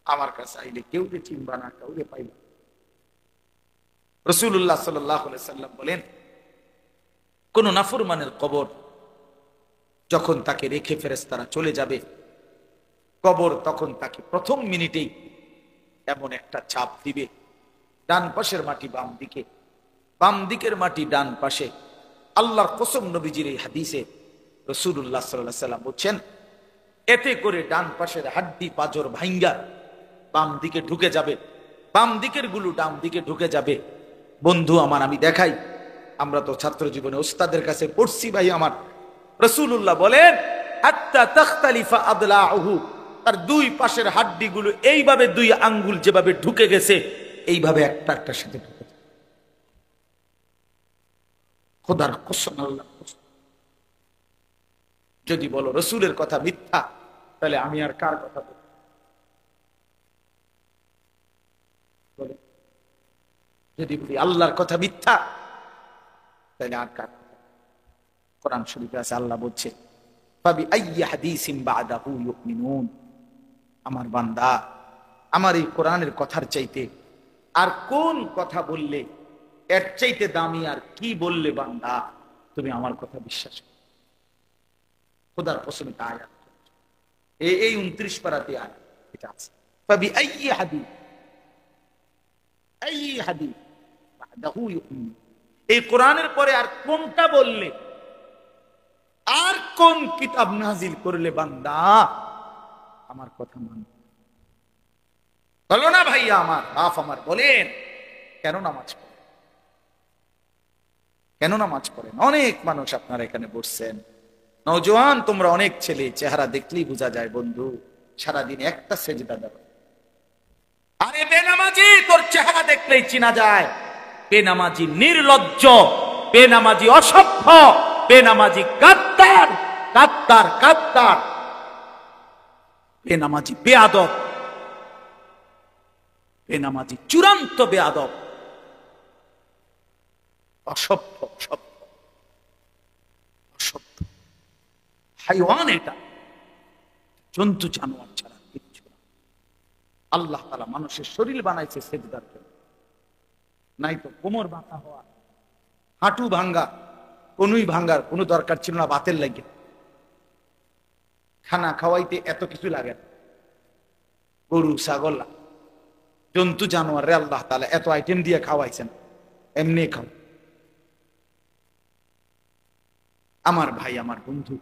আমার কাছে আইলে কেউ চিনবা না, কাউরে পাইবা। রাসূলুল্লাহ সাল্লাল্লাহু আলাইহি ওয়াসাল্লাম বলেন, কোন নাফরমানের কবর যখন তাকে রেখে ফেরেশতারা চলে যাবে, কবর তখন তাকে প্রথম মিনিটেই এমন একটা চাপ দিবে, ডান পাশের মাটি বাম দিকে, বাম দিকের মাটি ডান পাশে। আল্লাহর কসম, নবীজির এই হাদিসে রাসূলুল্লাহ সাল্লাল্লাহু আলাইহি ওয়াসাল্লাম বলছেন, এতে করে ডান পাশের হাড্ডি পাঁজর ভাঙ্গা বাম দিকে ঢুকে যাবে, বাম দিকের গুলো ডান দিকে ঢুকে যাবে। বন্ধু আমার, আমি দেখাই, আমরা তো ছাত্র জীবনে ওস্তাদের কাছে পড়ছি ভাই আমার, রাসূলুল্লাহ বলেন, হাত্তা তাখতালিফা আদলাউহু, তার 2 পাশের হাড্ডিগুলো এইভাবে 2 আঙ্গুল যেভাবে ঢুকে গেছে, এইভাবে একটা একটার সাথে ঢুকে যায়। খোদার কসম, আল্লাহর কসম, যদি বলো রাসূলের কথা মিথ্যা, তাহলে আমি আর কার কথা বলবো? যদি বলি আল্লাহর কথা মিথ্যা, তাহলে আর কার কথা? কোরআন শরীফে আছে, আল্লাহ বলছে, ফাবি আইয়ি হাদিসিন বাদাহু ইউমিনুন। আমার বান্দা, আমার এই কোরআনের কথার চাইতে আর কোন কথা বললে, এর চাইতে দামি আর কি বললে বান্দা তুমি আমার কথা বিশ্বাস করো? খোদার কসম, এটা আয়াত, এই 29 পারাতে আয়াত এটা আছে, ফাবি আইয়ি হাদিস বাদাহু ইউমিনুন। এই কোরআনের পরে আর কোনটা বললে, আর কোন কিতাব নাজিল করলে বান্দা আমার কথা মান? বলো না ভাইয়া আমার, বাপ আমার, বলেন কেন নামাজ পড়েন? কেন নামাজ পড়েন? অনেক মানুষ আপনারা এখানে বসছেন, নওজোয়ান তোমরা, অনেক ছেলে, চেহারা দেখলেই বোঝা যায় বন্ধু, সারাদিন একটা সেজদা দাও। আরে বেনামাজি, তোর চেহারা দেখলেই চিনা যায়। বেনামাজি নির্লজ্জ, বেনামাজি অসভ্য, বেনামাজি গাদ্দার, গাদ্দার গাদ্দার, বেনামাজি বেয়াদব, বেনামাজি চূড়ান্ত বেয়াদব, অসভ্য, অসভ্য, অসভ্য। হাইওয়ান, এটা জন্তু জানোয়ার ছাড়া কিচ্ছু না। আল্লাহ তাআলা মানুষের শরীর বানাইছে সেজদার জন্য, নাই তো কোমর বাঁকা হওয়া, হাঁটু ভাঙ্গা, কোনুই ভাঙ্গার কোনো দরকার ছিল না বাতের লাগে। খানা খাওয়াইতে এত কিছু লাগে না, গরু ছাগল জন্তু জানোয়ারে আল্লাহ তাআলা এত আইটেম দিয়ে খাওয়াইছেন, এমনি খাও। আমার ভাই, আমার বন্ধু,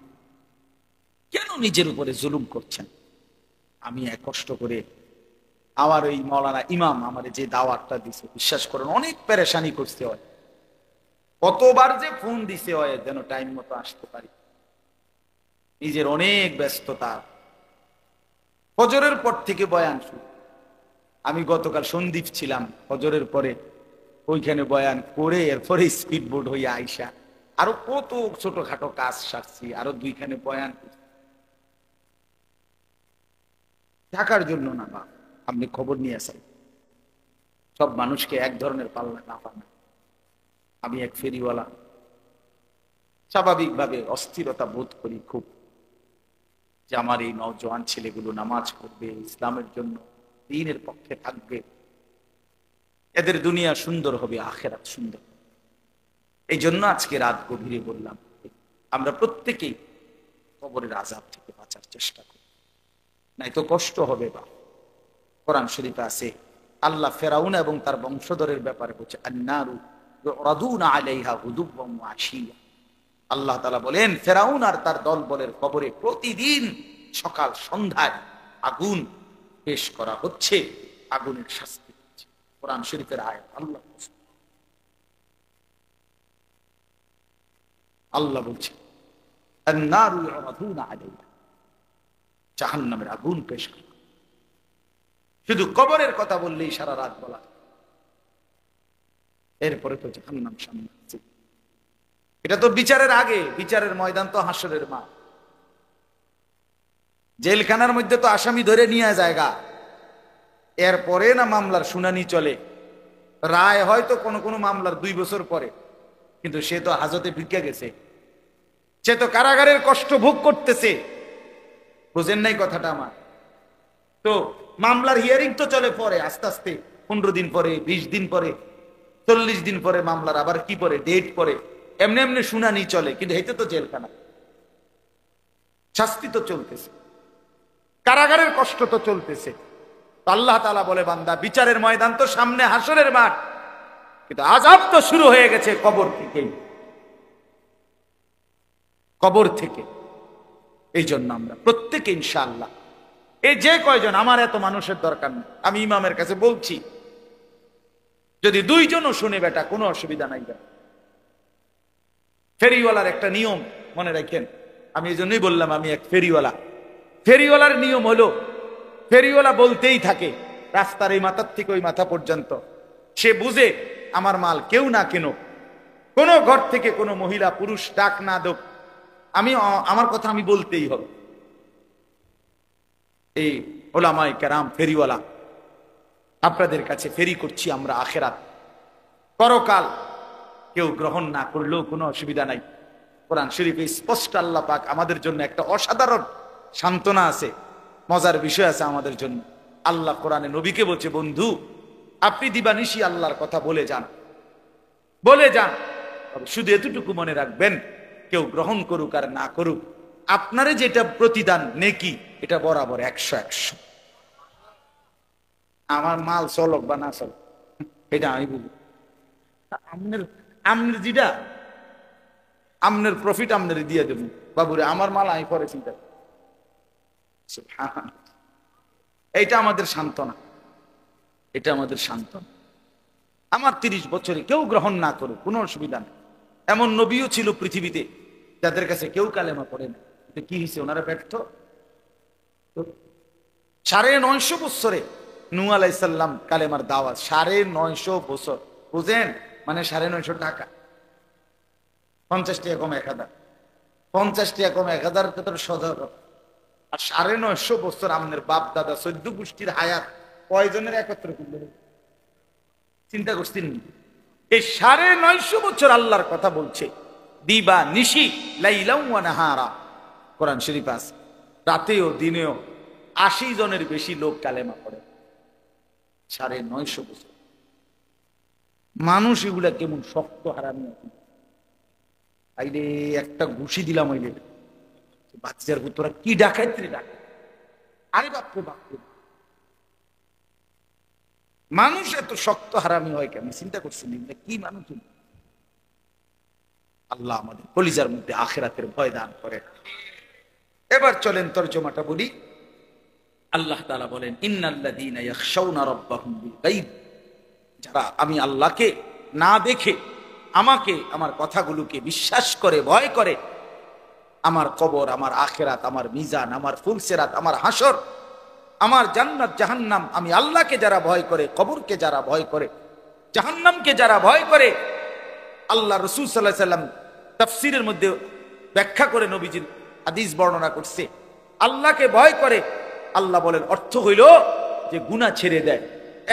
কেন নিজের উপরে জুলুম করছেন? আমি এক কষ্ট করে আমার ওই মৌলানা ইমাম আমার যে দাওয়াতটা দিছে, বিশ্বাস করেন অনেক পেরেশানি করতে হয়, কতবার যে ফোন দিছে হয় যেন টাইম মতো আসতে পারি। নিজের অনেক ব্যস্ততা, ফজরের পর থেকে বয়ান শুরু। আমি গতকাল সন্দীপ ছিলাম, ফজরের পরে ওইখানে বয়ান করে এরপরে স্পিড বোট হইয়া আইসা আরো কত ছোটখাটো কাজ সারছি, আরো দুইখানে বয়ান করছি। টাকার জন্য না বা আপনি খবর নিয়ে আসেন, সব মানুষকে এক ধরনের পাল্লা না পান। আমি এক ফেরিওয়ালা, স্বাভাবিকভাবে অস্থিরতা বোধ করি খুব, যে আমার এই নওজোয়ান ছেলেগুলো নামাজ পড়বে, ইসলামের জন্য দ্বীনের পক্ষে থাকবে, এদের দুনিয়া সুন্দর হবে, আখিরাত সুন্দর। এই জন্য আজকে রাত গভীরে বললাম, আমরা প্রত্যেকেই কবরের আযাব থেকে বাঁচার চেষ্টা করি, নাই তো কষ্ট হবে। বা কোরআন শরীফে আছে, আল্লাহ ফেরাউন এবং তার বংশধরের ব্যাপারে বলছে, আন্নারু ইউরাদুনা আলাইহা গুদুওয়ান ওয়া আশিয়া। আল্লাহ তাআলা বলেন, ফেরাউন আর তার দল বলের কবরে প্রতিদিন সকাল সন্ধ্যায় আগুন পেশ করা হচ্ছে, আগুনের শাস্তি হচ্ছে। কোরআন শরীফের আয়াত। আল্লাহ বলছে, আন্নারু ইউরাদুনা আলাইহা, জাহান্নামের আগুন পেশ করা। শুধু কবরের কথা বললেই সারা রাত বলা, এরপরে তো জাহান্নাম সামনে আছে। এটা তো বিচারের আগে, বিচারের ময়দান তো হাসরের মাঠ। জেলখানার মধ্যে তো আসামি ধরে নিয়ে জায়গা, এরপরে না মামলার শুনানি চলে। রায় হয়তো কোনো কোনো মামলার 2 বছর পরে, কিন্তু সে তো হাজতে ভিক্ষা গেছে, সে তো কারাগারের কষ্ট ভোগ করতেছে। বুঝেন নাই কথাটা আমার? তো মামলার হিয়ারিং তো চলে পরে, আস্তে আস্তে 15 দিন পরে, 20 দিন পরে, 40 দিন পরে মামলার আবার কি পরে ডেট পরে, এমনি এমনি শুনানি চলে। কিন্তু এতে তো জেলখানা, শাস্তি তো চলতেছে, কারাগারের কষ্ট তো চলতেছে। আল্লাহ তাআলা বলে, বান্দা বিচারের ময়দান তো সামনে, হাসরের মাঠ, কিন্তু আযাব তো শুরু হয়ে গেছে কবর থেকেই, কবর থেকে। এই জন্য আমরা প্রত্যেকে ইনশাআল্লাহ, এই যে কয়জন, আমার এত মানুষের দরকার নেই, আমি ইমামের কাছে বলছি, যদি 2 জনও শুনে বেটা কোনো অসুবিধা নাই। ফেরিওয়ালার একটা নিয়ম মনে রাখেন, আমি এই জন্যই বললাম আমি এক ফেরিওয়ালা। ফেরিওয়ালার নিয়ম হলো, ফেরিওয়ালা বলতেই থাকে রাস্তার এই মাথার থেকে ওই মাথা পর্যন্ত, সে বুঝে আমার মাল কেউ না কেন, কোনো ঘর থেকে কোনো মহিলা পুরুষ ডাক না দোক, আমি আমার কথা আমি বলতেই হবে। এই ওলামায়ে কেরাম ফেরিওয়ালা, আপনাদের কাছে ফেরি করছি আমরা আখেরাত, পরকাল কেউ গ্রহণ না করলেও কোনো অসুবিধা নাই। কোরআন শরীফে স্পষ্ট আল্লাহ পাক আমাদের জন্য একটা অসাধারণ সান্ত্বনা আছে, মজার বিষয় আছে আমাদের জন্য। আল্লাহ কোরআনে নবীকে বলছে, বন্ধু আপনি দিবানিশি আল্লাহর কথা বলে যান, বলে যান, শুধু এতটুকু মনে রাখবেন, কেউ গ্রহণ করুক আর না করুক, আপনারে যেটা প্রতিদান নেকি, এটা বরাবর 100-100। আমার মাল চলক বা না চলক এটা আমি বুঝি, আমনের যেটা আমনের প্রফিট আমনের দিয়ে দেব বাবুরে, আমার মাল আমি পরে চিন্তা। এইটা আমাদের সান্ত্বনা, এটা আমাদের সান্ত্বনা। আমার 30 বছরে কেউ গ্রহণ না করুক, কোনো অসুবিধা নেই। এমন নবীও ছিল পৃথিবীতে যাদের কাছে কেউ কালেমা পড়ে না, কি হয়েছে? ওনারা ব্যর্থ। 950 বছরে নূহ আলাইহিস সালাম কালেমার দাওয়াত, 950 বছর, বুঝেন? মানে 950 টাকা, 50 টাকা কম 1000, 50 টাকা কম 1000 সদর। আর 950 বছর আমাদের বাপ দাদা 14 গোষ্ঠীর হায়াত কয়জনের একত্র করলেন? চিন্তা করছেন? এই 950 বছর আল্লাহর কথা বলছে, দিবা নিশি লাইলাম ওয়া নাহারা, কোরআন শরীফ আছে, রাতেও দিনেও 80 জনের বেশি লোক কালেমা পড়ে। 950 বছর মানুষ এগুলা কেমন শক্ত হারামি। আইলে একটা ঘুষি দিলাম, হইলে বাচ্চার তোরা কি ডাকাইতে ডাক। আরে বাপরে বাপরে, মানুষ এত শক্ত হারামি হয় কেন? চিন্তা করছেন কি মানুষ? আল্লাহ আমাদের কলিজার মধ্যে আখিরাতের ভয় দান করে। এবার চলেন তরজমাটা বলি। আল্লাহ তাআলা বলেন, ইন্নাল্লাযীনা ইয়াখশাউনা রাব্বাহুম বিল গায়ব, যারা আমি আল্লাহকে না দেখে আমাকে, আমার কথাগুলোকে বিশ্বাস করে, ভয় করে, আমার কবর, আমার আখিরাত, আমার মিজান, আমার ফুলসিরাত, আমার হাসর, আমার জান্নাত জাহান্নাম, আমি আল্লাহকে যারা ভয় করে, কবরকে যারা ভয় করে, জাহান্নামকে যারা ভয় করে। আল্লাহ রাসূল সাল্লাল্লাহু আলাইহি সাল্লাম তাফসীরের মধ্যে ব্যাখ্যা করে নবীজির হাদিস বর্ণনা করছে, আল্লাহকে ভয় করে, আল্লাহ বলেন অর্থ হইল যে গুনাহ ছেড়ে দেয়।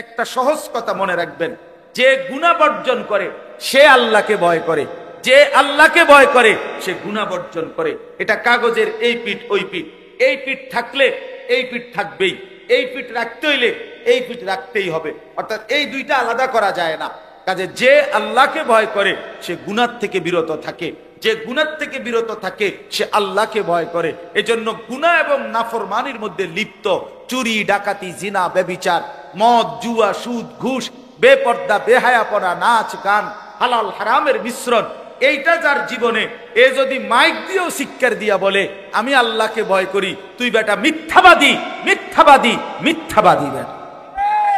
একটা সহজ কথা মনে রাখবেন, যে গুনাহ বর্জন করে সে আল্লাহকে ভয় করে, যে আল্লাহকে ভয় করে সে গুনাহ বর্জন করে। এটা কাগজের এই পিঠ ওই পিঠ, এই পিঠ থাকলে এই পিঠ থাকবেই, এই পিঠ রাখতে হইলে এই পিঠ রাখতেই হবে, অর্থাৎ এই দুইটা আলাদা করা যায় না। কাজে যে আল্লাহকে ভয় করে সে গুনাহ থেকে বিরত থাকে, যে গুনাহ থেকে বিরত থাকে সে আল্লাহকে ভয় করে। এজন্য গুনাহ এবং নাফরমানির মধ্যে লিপ্ত চুরি, ডাকাতি, জিনা, ব্যভিচার, মদ, জুয়া, সুদ, ঘুষ, বেপর্দা, বেহায়াপনা, নাচ, গান, হালাল হারামের মিশ্রণ, এইটা যার জীবনে, এ যদি মাইক দিয়েও শিক্ষার দিয়া বলে আমি আল্লাহকে ভয় করি, তুই বেটা মিথ্যাবাদী, মিথ্যাবাদী, মিথ্যাবাদী বেটা,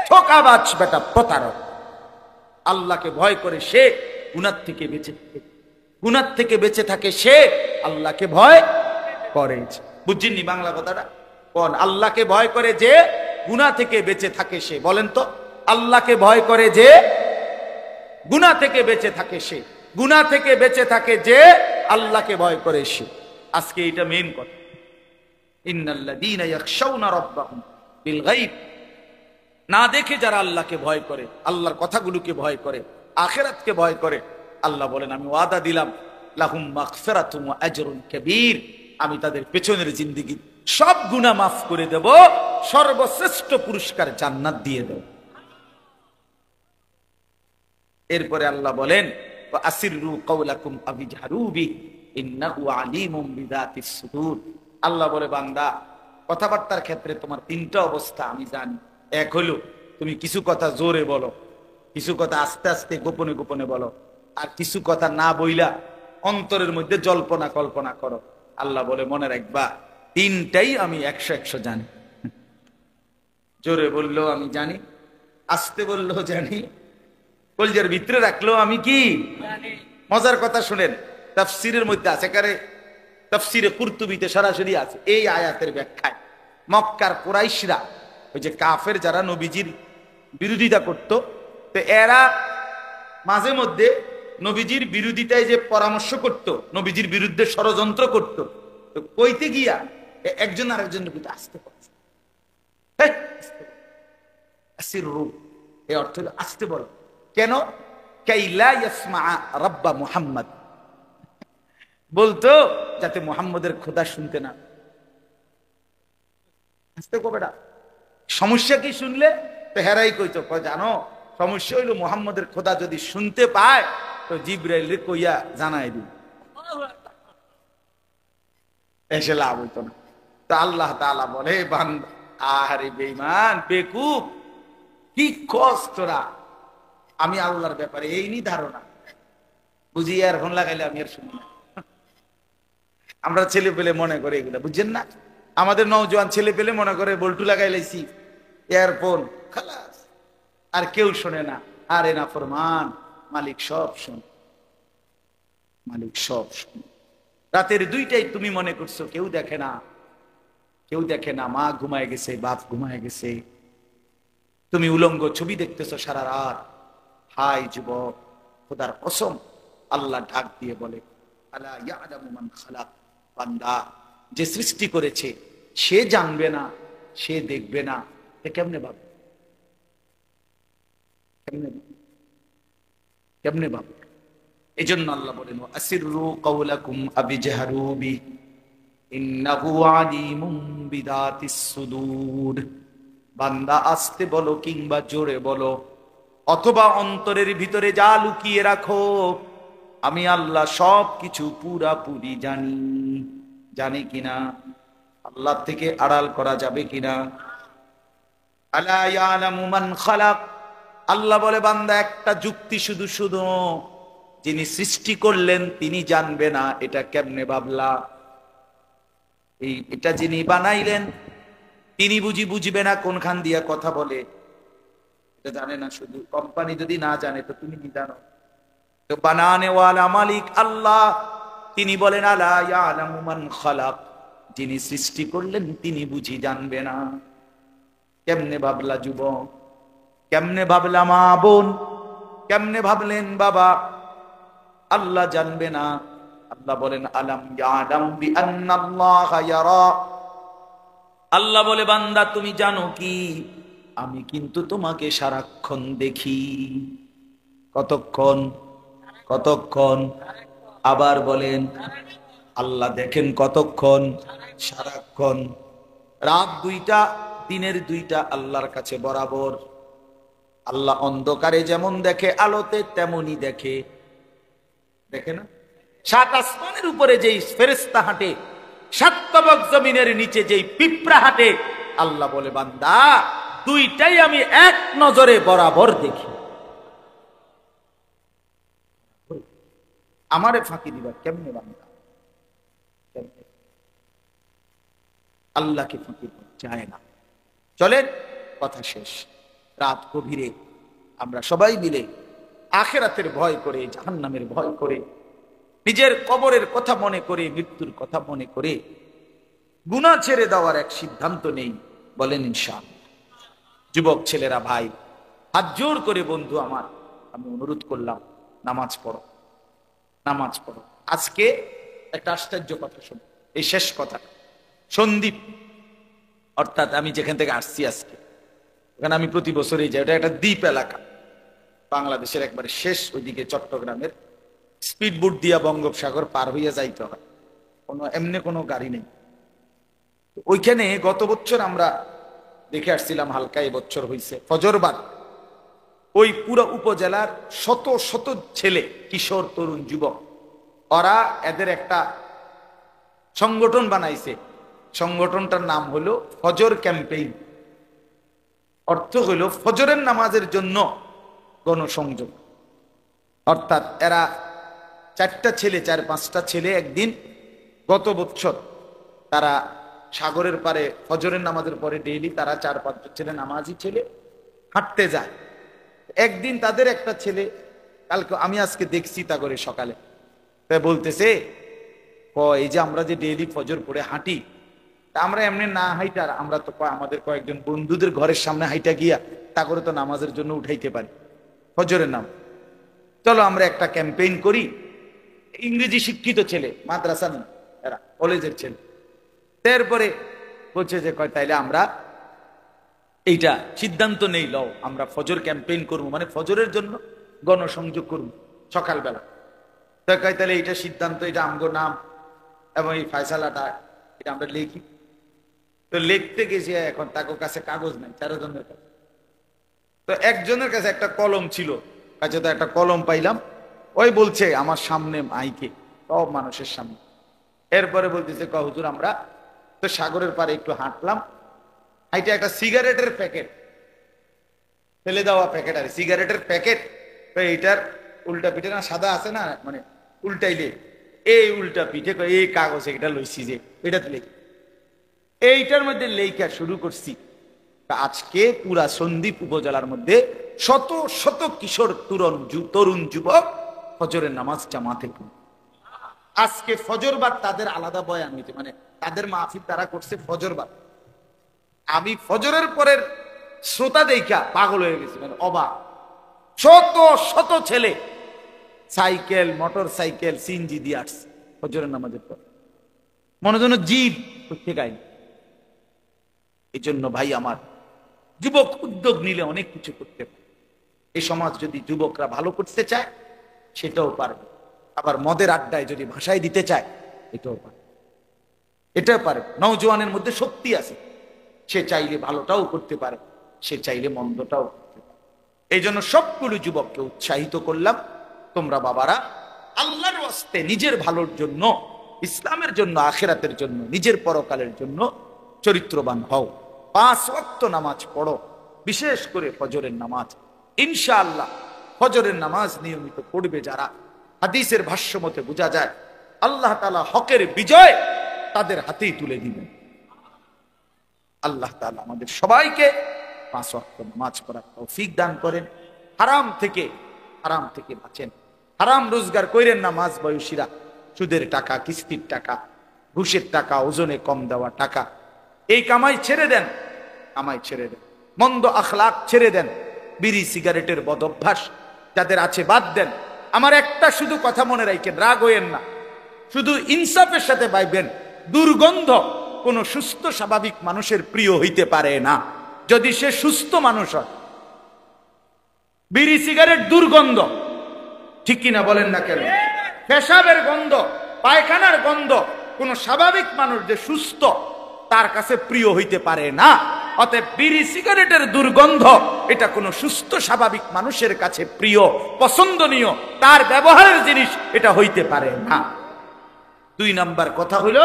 ঠকাবাজ বেটা, প্রতারক। আল্লাহকে ভয় করে সে গুনাহ থেকে বেঁচে থাকে, গুনাহ থেকে বেঁচে থাকে সে আল্লাহকে ভয় করে। বুঝছেননি বাংলা কথাটা? কোন আল্লাহকে ভয় করে যে গুনাহ থেকে বেঁচে থাকে সে, বলেন তো? আল্লাহকে ভয় করে যে গুনাহ থেকে বেঁচে থাকে সে, গুনাহ থেকে বেঁচে থাকে যে আল্লাহকে ভয় করে সে। আজকে এটা মেইন কথা। ইন্নাল্লাযীনা ইয়াখশাউনা রাব্বাহুম বিল গায়ব, না দেখে যারা আল্লাহকে ভয় করে, আল্লাহর কথাগুলোকে ভয় করে, আখিরাতকে ভয় করে, আল্লাহ বলেন আমি ওয়াদা দিলাম লাহুম মাগফিরাতুন ওয়া আজরুন কাবীর, আমি তাদের পেছনের জিন্দেগি সব গুনাহ মাফ করে দেব, সর্বশ্রেষ্ঠ পুরস্কার জান্নাত দিয়ে দেব। এরপরে আল্লাহ বলেন আসিররু কাওলাকুম আবিজহারু বি ইন্নাহু আলিমুম বিযাতিস সুদূর। আল্লাহ বলে বান্দা, কথাবার্তার ক্ষেত্রে তোমার তিনটা অবস্থা আমি জানি। এক হলো তুমি কিছু কথা জোরে বলো, কিছু কথা আস্তে আস্তে গোপনে গোপনে বলো, আর কিছু কথা না বইলা অন্তরের মধ্যে জল্পনা কল্পনা করো। আল্লাহ বলে মনে রাখবা তিনটাই আমি 100 জানি। জোরে বললেও আমি জানি, আস্তে বললেও জানি, কলজার ভিতরে রাখলেও আমি কি জানি। মজার কথা শুনেন, তাফসীরের মধ্যে আছে, কারে তাফসীরে কুরতুবীতে সরাসরি আছে এই আয়াতের ব্যাখ্যায়। মক্কার কুরাইশরা, ওই যে কাফের যারা নবীজির বিরোধিতা করত, তো এরা মাঝে মধ্যে নবীজির বিরোধিতায় যে পরামর্শ করত, নবীজির বিরুদ্ধে ষড়যন্ত্র করত, তো কইতে গিয়া একজন আরেকজনের প্রতি আসতে পারছে, এই অর্থ হলো আসতে বলো। কেন? কাইলা ইয়াসমা রাব্বা মুহাম্মদ, বলতো যাতে মুহাম্মদের খোদা শুনতে না। আসতে কবেটা সমস্যা কি শুনলে? তো হেরাই কইতো, জানো সমস্যা হইলো মুহাম্মদের খোদা যদি শুনতে পায় তো জিবরাইল কইয়া জানাই দিন, এসে লাভ হইতো না। তো আল্লাহ তাআলা বলে বান্দা, আরে বেঈমান বেকুব, কি কস তোরা, আমি আল্লাহর ব্যাপারে এই নি ধারণা বুঝি, আর ফোন লাগাইলে আমি আর শুনি না। আমরা ছেলে পেলে মনে করে এগুলা, বুঝছেন না? আমাদের নওজোয়ান ছেলে পেলে মনে করে বল্টু লাগাই লাইছি, ইয়ারফোন খালাস, আর কেউ শোনে না। আরে না ফরমান, মালিক সব শোন, মালিক সব শোন। রাতের 2টায় তুমি মনে করছো কেউ দেখে না, কেউ দেখে না, মা ঘুমায় গেছে, বাপ ঘুমায় গেছে, তুমি উলঙ্গ ছবি দেখতেছো সারা রাত। হাই যুবক, খোদার কসম, আল্লাহ ডাক দিয়ে বলে আলা ইয়ালামু মান খালাক, বান্দা যে সৃষ্টি করেছে সে জানবে না, সে দেখবে না, এ কেমনে ভাব, কেমনে ভাব? এই জন্য আল্লাহ বলেন আসিররু কাওলাকুম আবিজহারু বি, ইন্নাহু আলিমুম বিদাতিস সুদূর। বান্দা আস্তে বলো কিংবা জোরে বলো, অথবা অন্তরের ভিতরে যা লুকিয়ে রাখো, আমি আল্লাহ সব কিছু পুরাপুরি জানি। জানি কিনা? আল্লাহ থেকে আড়াল করা যাবে কিনা? আলা ইয়ালামু মান খালাক। আল্লাহ বলে বান্দা একটা যুক্তি শুধু শুধু, যিনি সৃষ্টি করলেন তিনি জানবে না, এটা কেমনে ভাবলা? এটা যিনি বানাইলেন তিনি বুঝবে না কোনখান দিয়া কথা বলে? এটা জানে না। শুধু কোম্পানি যদি না জানে তো তুমি কি জানো? তো বানানে ওয়ালা মালিক আল্লাহ, তিনি বলেন আলা ইয়ালামু মান খালাক, যিনি সৃষ্টি করলেন তিনি বুঝি জানবে না? কেমনে ভাবলা যুবক? কেমনে ভাবলা মা বোন? কেমনে ভাবলেন বাবা? আল্লাহ জানবে না? আল্লাহ বলেন আলাম ইয়ালাম বিআন্নাল্লাহা ইয়ারা। আল্লাহ বলে বান্দা তুমি জানো কি, আমি কিন্তু তোমাকে সারাক্ষণ দেখি। কতক্ষণ? কতক্ষণ? আবার বলেন, আল্লাহ দেখেন কতক্ষণ? সারাক্ষণ। রাত 2টা দিনের 2টা আল্লাহর কাছে বরাবর। আল্লাহ অন্ধকারে যেমন দেখে আলোতে তেমনই দেখে। দেখে না? 7 আসমানের উপরে যেই ফেরেশতা হাঁটে, 7 তবক জমিনের নিচে যেই পিঁপড়া হাঁটে, আল্লাহ বলে বান্দা 2টাই আমি এক নজরে বরাবর দেখি। আমারে ফাঁকি দিবা কেমনে বান্দা? আল্লাহকে ফাঁকি চায় না। চলেন, কথা শেষ। রাত গভীরে আমরা সবাই মিলে আখিরাতের ভয় করে, জাহান্নামের ভয় করে, নিজের কবরের কথা মনে করে, মৃত্যুর কথা মনে করে গুনাহ ছেড়ে দেওয়ার এক সিদ্ধান্ত নেই। বলেন ইনশাআল্লাহ। যুবক ছেলেরা, ভাই, হাত জোর করে বন্ধু আমার আমি অনুরোধ করলাম, নামাজ পড়ো, নামাজ পড়ো। আজকে একটা আশ্চর্য কথা শুনো, এই শেষ কথা। সন্দ্বীপ, অর্থাৎ আমি যেখান থেকে আসছি আজকে, ওখানে আমি প্রতি বছরই যাই। ওটা একটা দ্বীপ এলাকা, বাংলাদেশের একবারে শেষ ওইদিকে, চট্টগ্রামের। স্পিড বোট দিয়া বঙ্গোপসাগর পার হইয়া যাইতে হয়, এমনি কোনো গাড়ি নেই। ওইখানে গত বছর আমরা দেখে আসছিলাম, হালকা এবছর হয়েছে ফজরবাদ। ওই পুরো উপজেলার শত শত ছেলে, কিশোর, তরুণ, যুবক, ওরা এদের একটা সংগঠন বানাইছে। সংগঠনটার নাম হলো ফজর ক্যাম্পেইন। অর্থ হলো ফজরের নামাজের জন্য গণসংযোগ। অর্থাৎ এরা 4টা ছেলে, 4-5টা ছেলে একদিন গত বছর তারা সাগরের পারে ফজরের নামাজের পরে ডেইলি তারা 4-5 ছেলে, নামাজি ছেলে, হাঁটতে যায়। একদিন তাদের একটা ছেলে, কালকে আমি আজকে দেখছি তা করে সকালে, তাই বলতেছে, এই যে আমরা যে ডেইলি ফজর পড়ে হাঁটি, তা আমরা এমনি না হাইটা, আমরা তো আমাদের কয়েকজন বন্ধুদের ঘরের সামনে হাইটা গিয়া তা করে তো নামাজের জন্য উঠাইতে পারি ফজরের নাম। চলো আমরা একটা ক্যাম্পেইন করি। ইংরেজি শিক্ষিত ছেলে, মাদ্রাসা না, এরা কলেজের ছেলে। তারপরে বলছে যে তাইলে আমরা এইটা সিদ্ধান্ত নেই, লও আমরা ফজর ক্যাম্পেইন করবো, মানে ফজরের জন্য গণসংযোগ করবো সকালবেলা। তাহলে এইটা সিদ্ধান্ত, এটা আমগো নাম এবং এই ফয়সালাটা এটা আমরা লিখি। তো লিখতে গেছি, এখন তাকে কাছে কাগজ নাই, 4 জনের কাছে। তো একজনের কাছে একটা কলম ছিল, কাছে তো একটা কলম পাইলাম। ওই বলছে আমার সামনে মাইকে, সব মানুষের সামনে। এরপরে বলতেছে, হুজুর আমরা তো সাগরের পারে একটু হাঁটলাম, হাইটে একটা সিগারেটের প্যাকেট ফেলে দেওয়া, প্যাকেট আর সিগারেটের প্যাকেট, তো এইটার উল্টা পিঠে না সাদা আছে না, মানে উল্টাইলে এই উল্টা পিঠে এই কাগজে এটা লইছি যে এটাতে লিখি, এইটার মধ্যে লেখা শুরু করছি। আজকে পুরা সন্দ্বীপ উপজেলার মধ্যে শত শত কিশোর, তরুণ যুবক ফজরের নামাজ জামাতে পড়ে। আজকে ফজরবাদ তাদের আলাদা বয়ান হইতে, মানে তাদের মাহফিল তারা করছে ফজরবাদ। আমি ফজরের পরের শ্রোতা দেখা পাগল হয়ে গেছি, মানে অবাক। শত শত ছেলে সাইকেল, মোটর সাইকেল, সিএনজি দিয়ে আসছে ফজরের নামাজের পর, মনে যেন জীব প্রত্যেকাই। এই জন্য ভাই আমার, যুবক উদ্যোগ নিলে অনেক কিছু করতে পারে। এই সমাজ যদি যুবকরা ভালো করতে চায় সেটাও পারবে, আবার মদের আড্ডায় যদি ভাষায় দিতে চায় এটাও পারবে। এটা পারে। নওজোয়ানের মধ্যে শক্তি আছে, সে চাইলে ভালোটাও করতে পারে, সে চাইলে মন্দটাও করতে পারে। এই জন্য সবগুলো যুবককে উৎসাহিত করলাম, তোমরা বাবারা আল্লাহর ওয়াস্তে নিজের ভালোর জন্য, ইসলামের জন্য, আখিরাতের জন্য, নিজের পরকালের জন্য চরিত্রবান হও। 5 ওয়াক্ত নামাজ পড়ো, বিশেষ করে ফজরের নামাজ। ইনশাআল্লাহ ফজরের নামাজ নিয়মিত পড়বে যারা, হাদিসের ভাষ্য মতে বোঝা যায় আল্লাহ তাআলা হকের বিজয় তাদের হাতেই তুলে দিবেন। আল্লাহ তাআলা আমাদের সবাইকে 5 ওয়াক্ত নামাজ পড়ার তৌফিক দান করেন। হারাম থেকে বাঁচেন। হারাম রোজগার কইরেন না মাঝ বয়সীরা, সুদের টাকা, কিস্তির টাকা, ঘুষের টাকা, ওজনে কম দেওয়া টাকা, এই কামাই ছেড়ে দেন, কামাই ছেড়ে দেন। মন্দ আখলাক ছেড়ে দেন। বিড়ি সিগারেটের বদ অভ্যাস যাদের আছে বাদ দেন। আমার একটা শুধু কথা মনে রাখেন, রাগ হইয়েন না, শুধু ইনসাফের সাথে ভাইবেন, দুর্গন্ধ কোন সুস্থ স্বাভাবিক মানুষের প্রিয় হইতে পারে না। যদি সে সুস্থ মানুষ হয়, বিড়ি সিগারেট দুর্গন্ধ, ঠিক কিনা বলেন না কেন? পেশাবের গন্ধ, পায়খানার গন্ধ কোন স্বাভাবিক মানুষ যে সুস্থ তার কাছে প্রিয় হইতে পারে না। অতএব বিড়ি সিগারেটের দুর্গন্ধ এটা কোন সুস্থ স্বাভাবিক মানুষের কাছে প্রিয়, পছন্দনীয়, তার ব্যবহারের জিনিস এটা হইতে পারে না। 2 নাম্বার কথা হলো,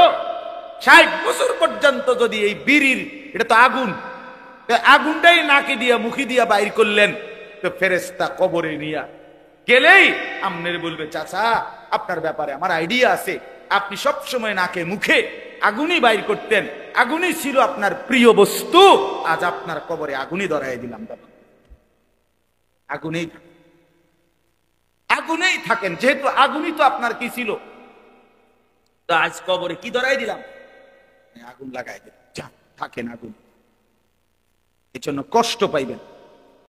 60 বছর পর্যন্ত যদি এই বিড়ির, এটা তো আগুন, আগুনটাই নাকে দিয়া মুখে দিয়া বাইর করলেন, তো ফেরেশতা কবরে নিয়া গেলেই আমনের বলবে, চাচা আপনার ব্যাপারে আমার আইডিয়া আছে, আপনি সব সময় নাকে মুখে আগুনই বাইর করতেন, আগুনই ছিল আপনার প্রিয় বস্তু, আজ আপনার কবরে আগুনই ধরাই দিলাম। আগুনেই থাকেন, যেহেতু আগুনই তো আপনার কি ছিল, তো আজ কবরে কি ধরাই দিলাম, আগুন লাগাই দিলাম, থাকেন আগুন। এই জন্য কষ্ট পাইবেন।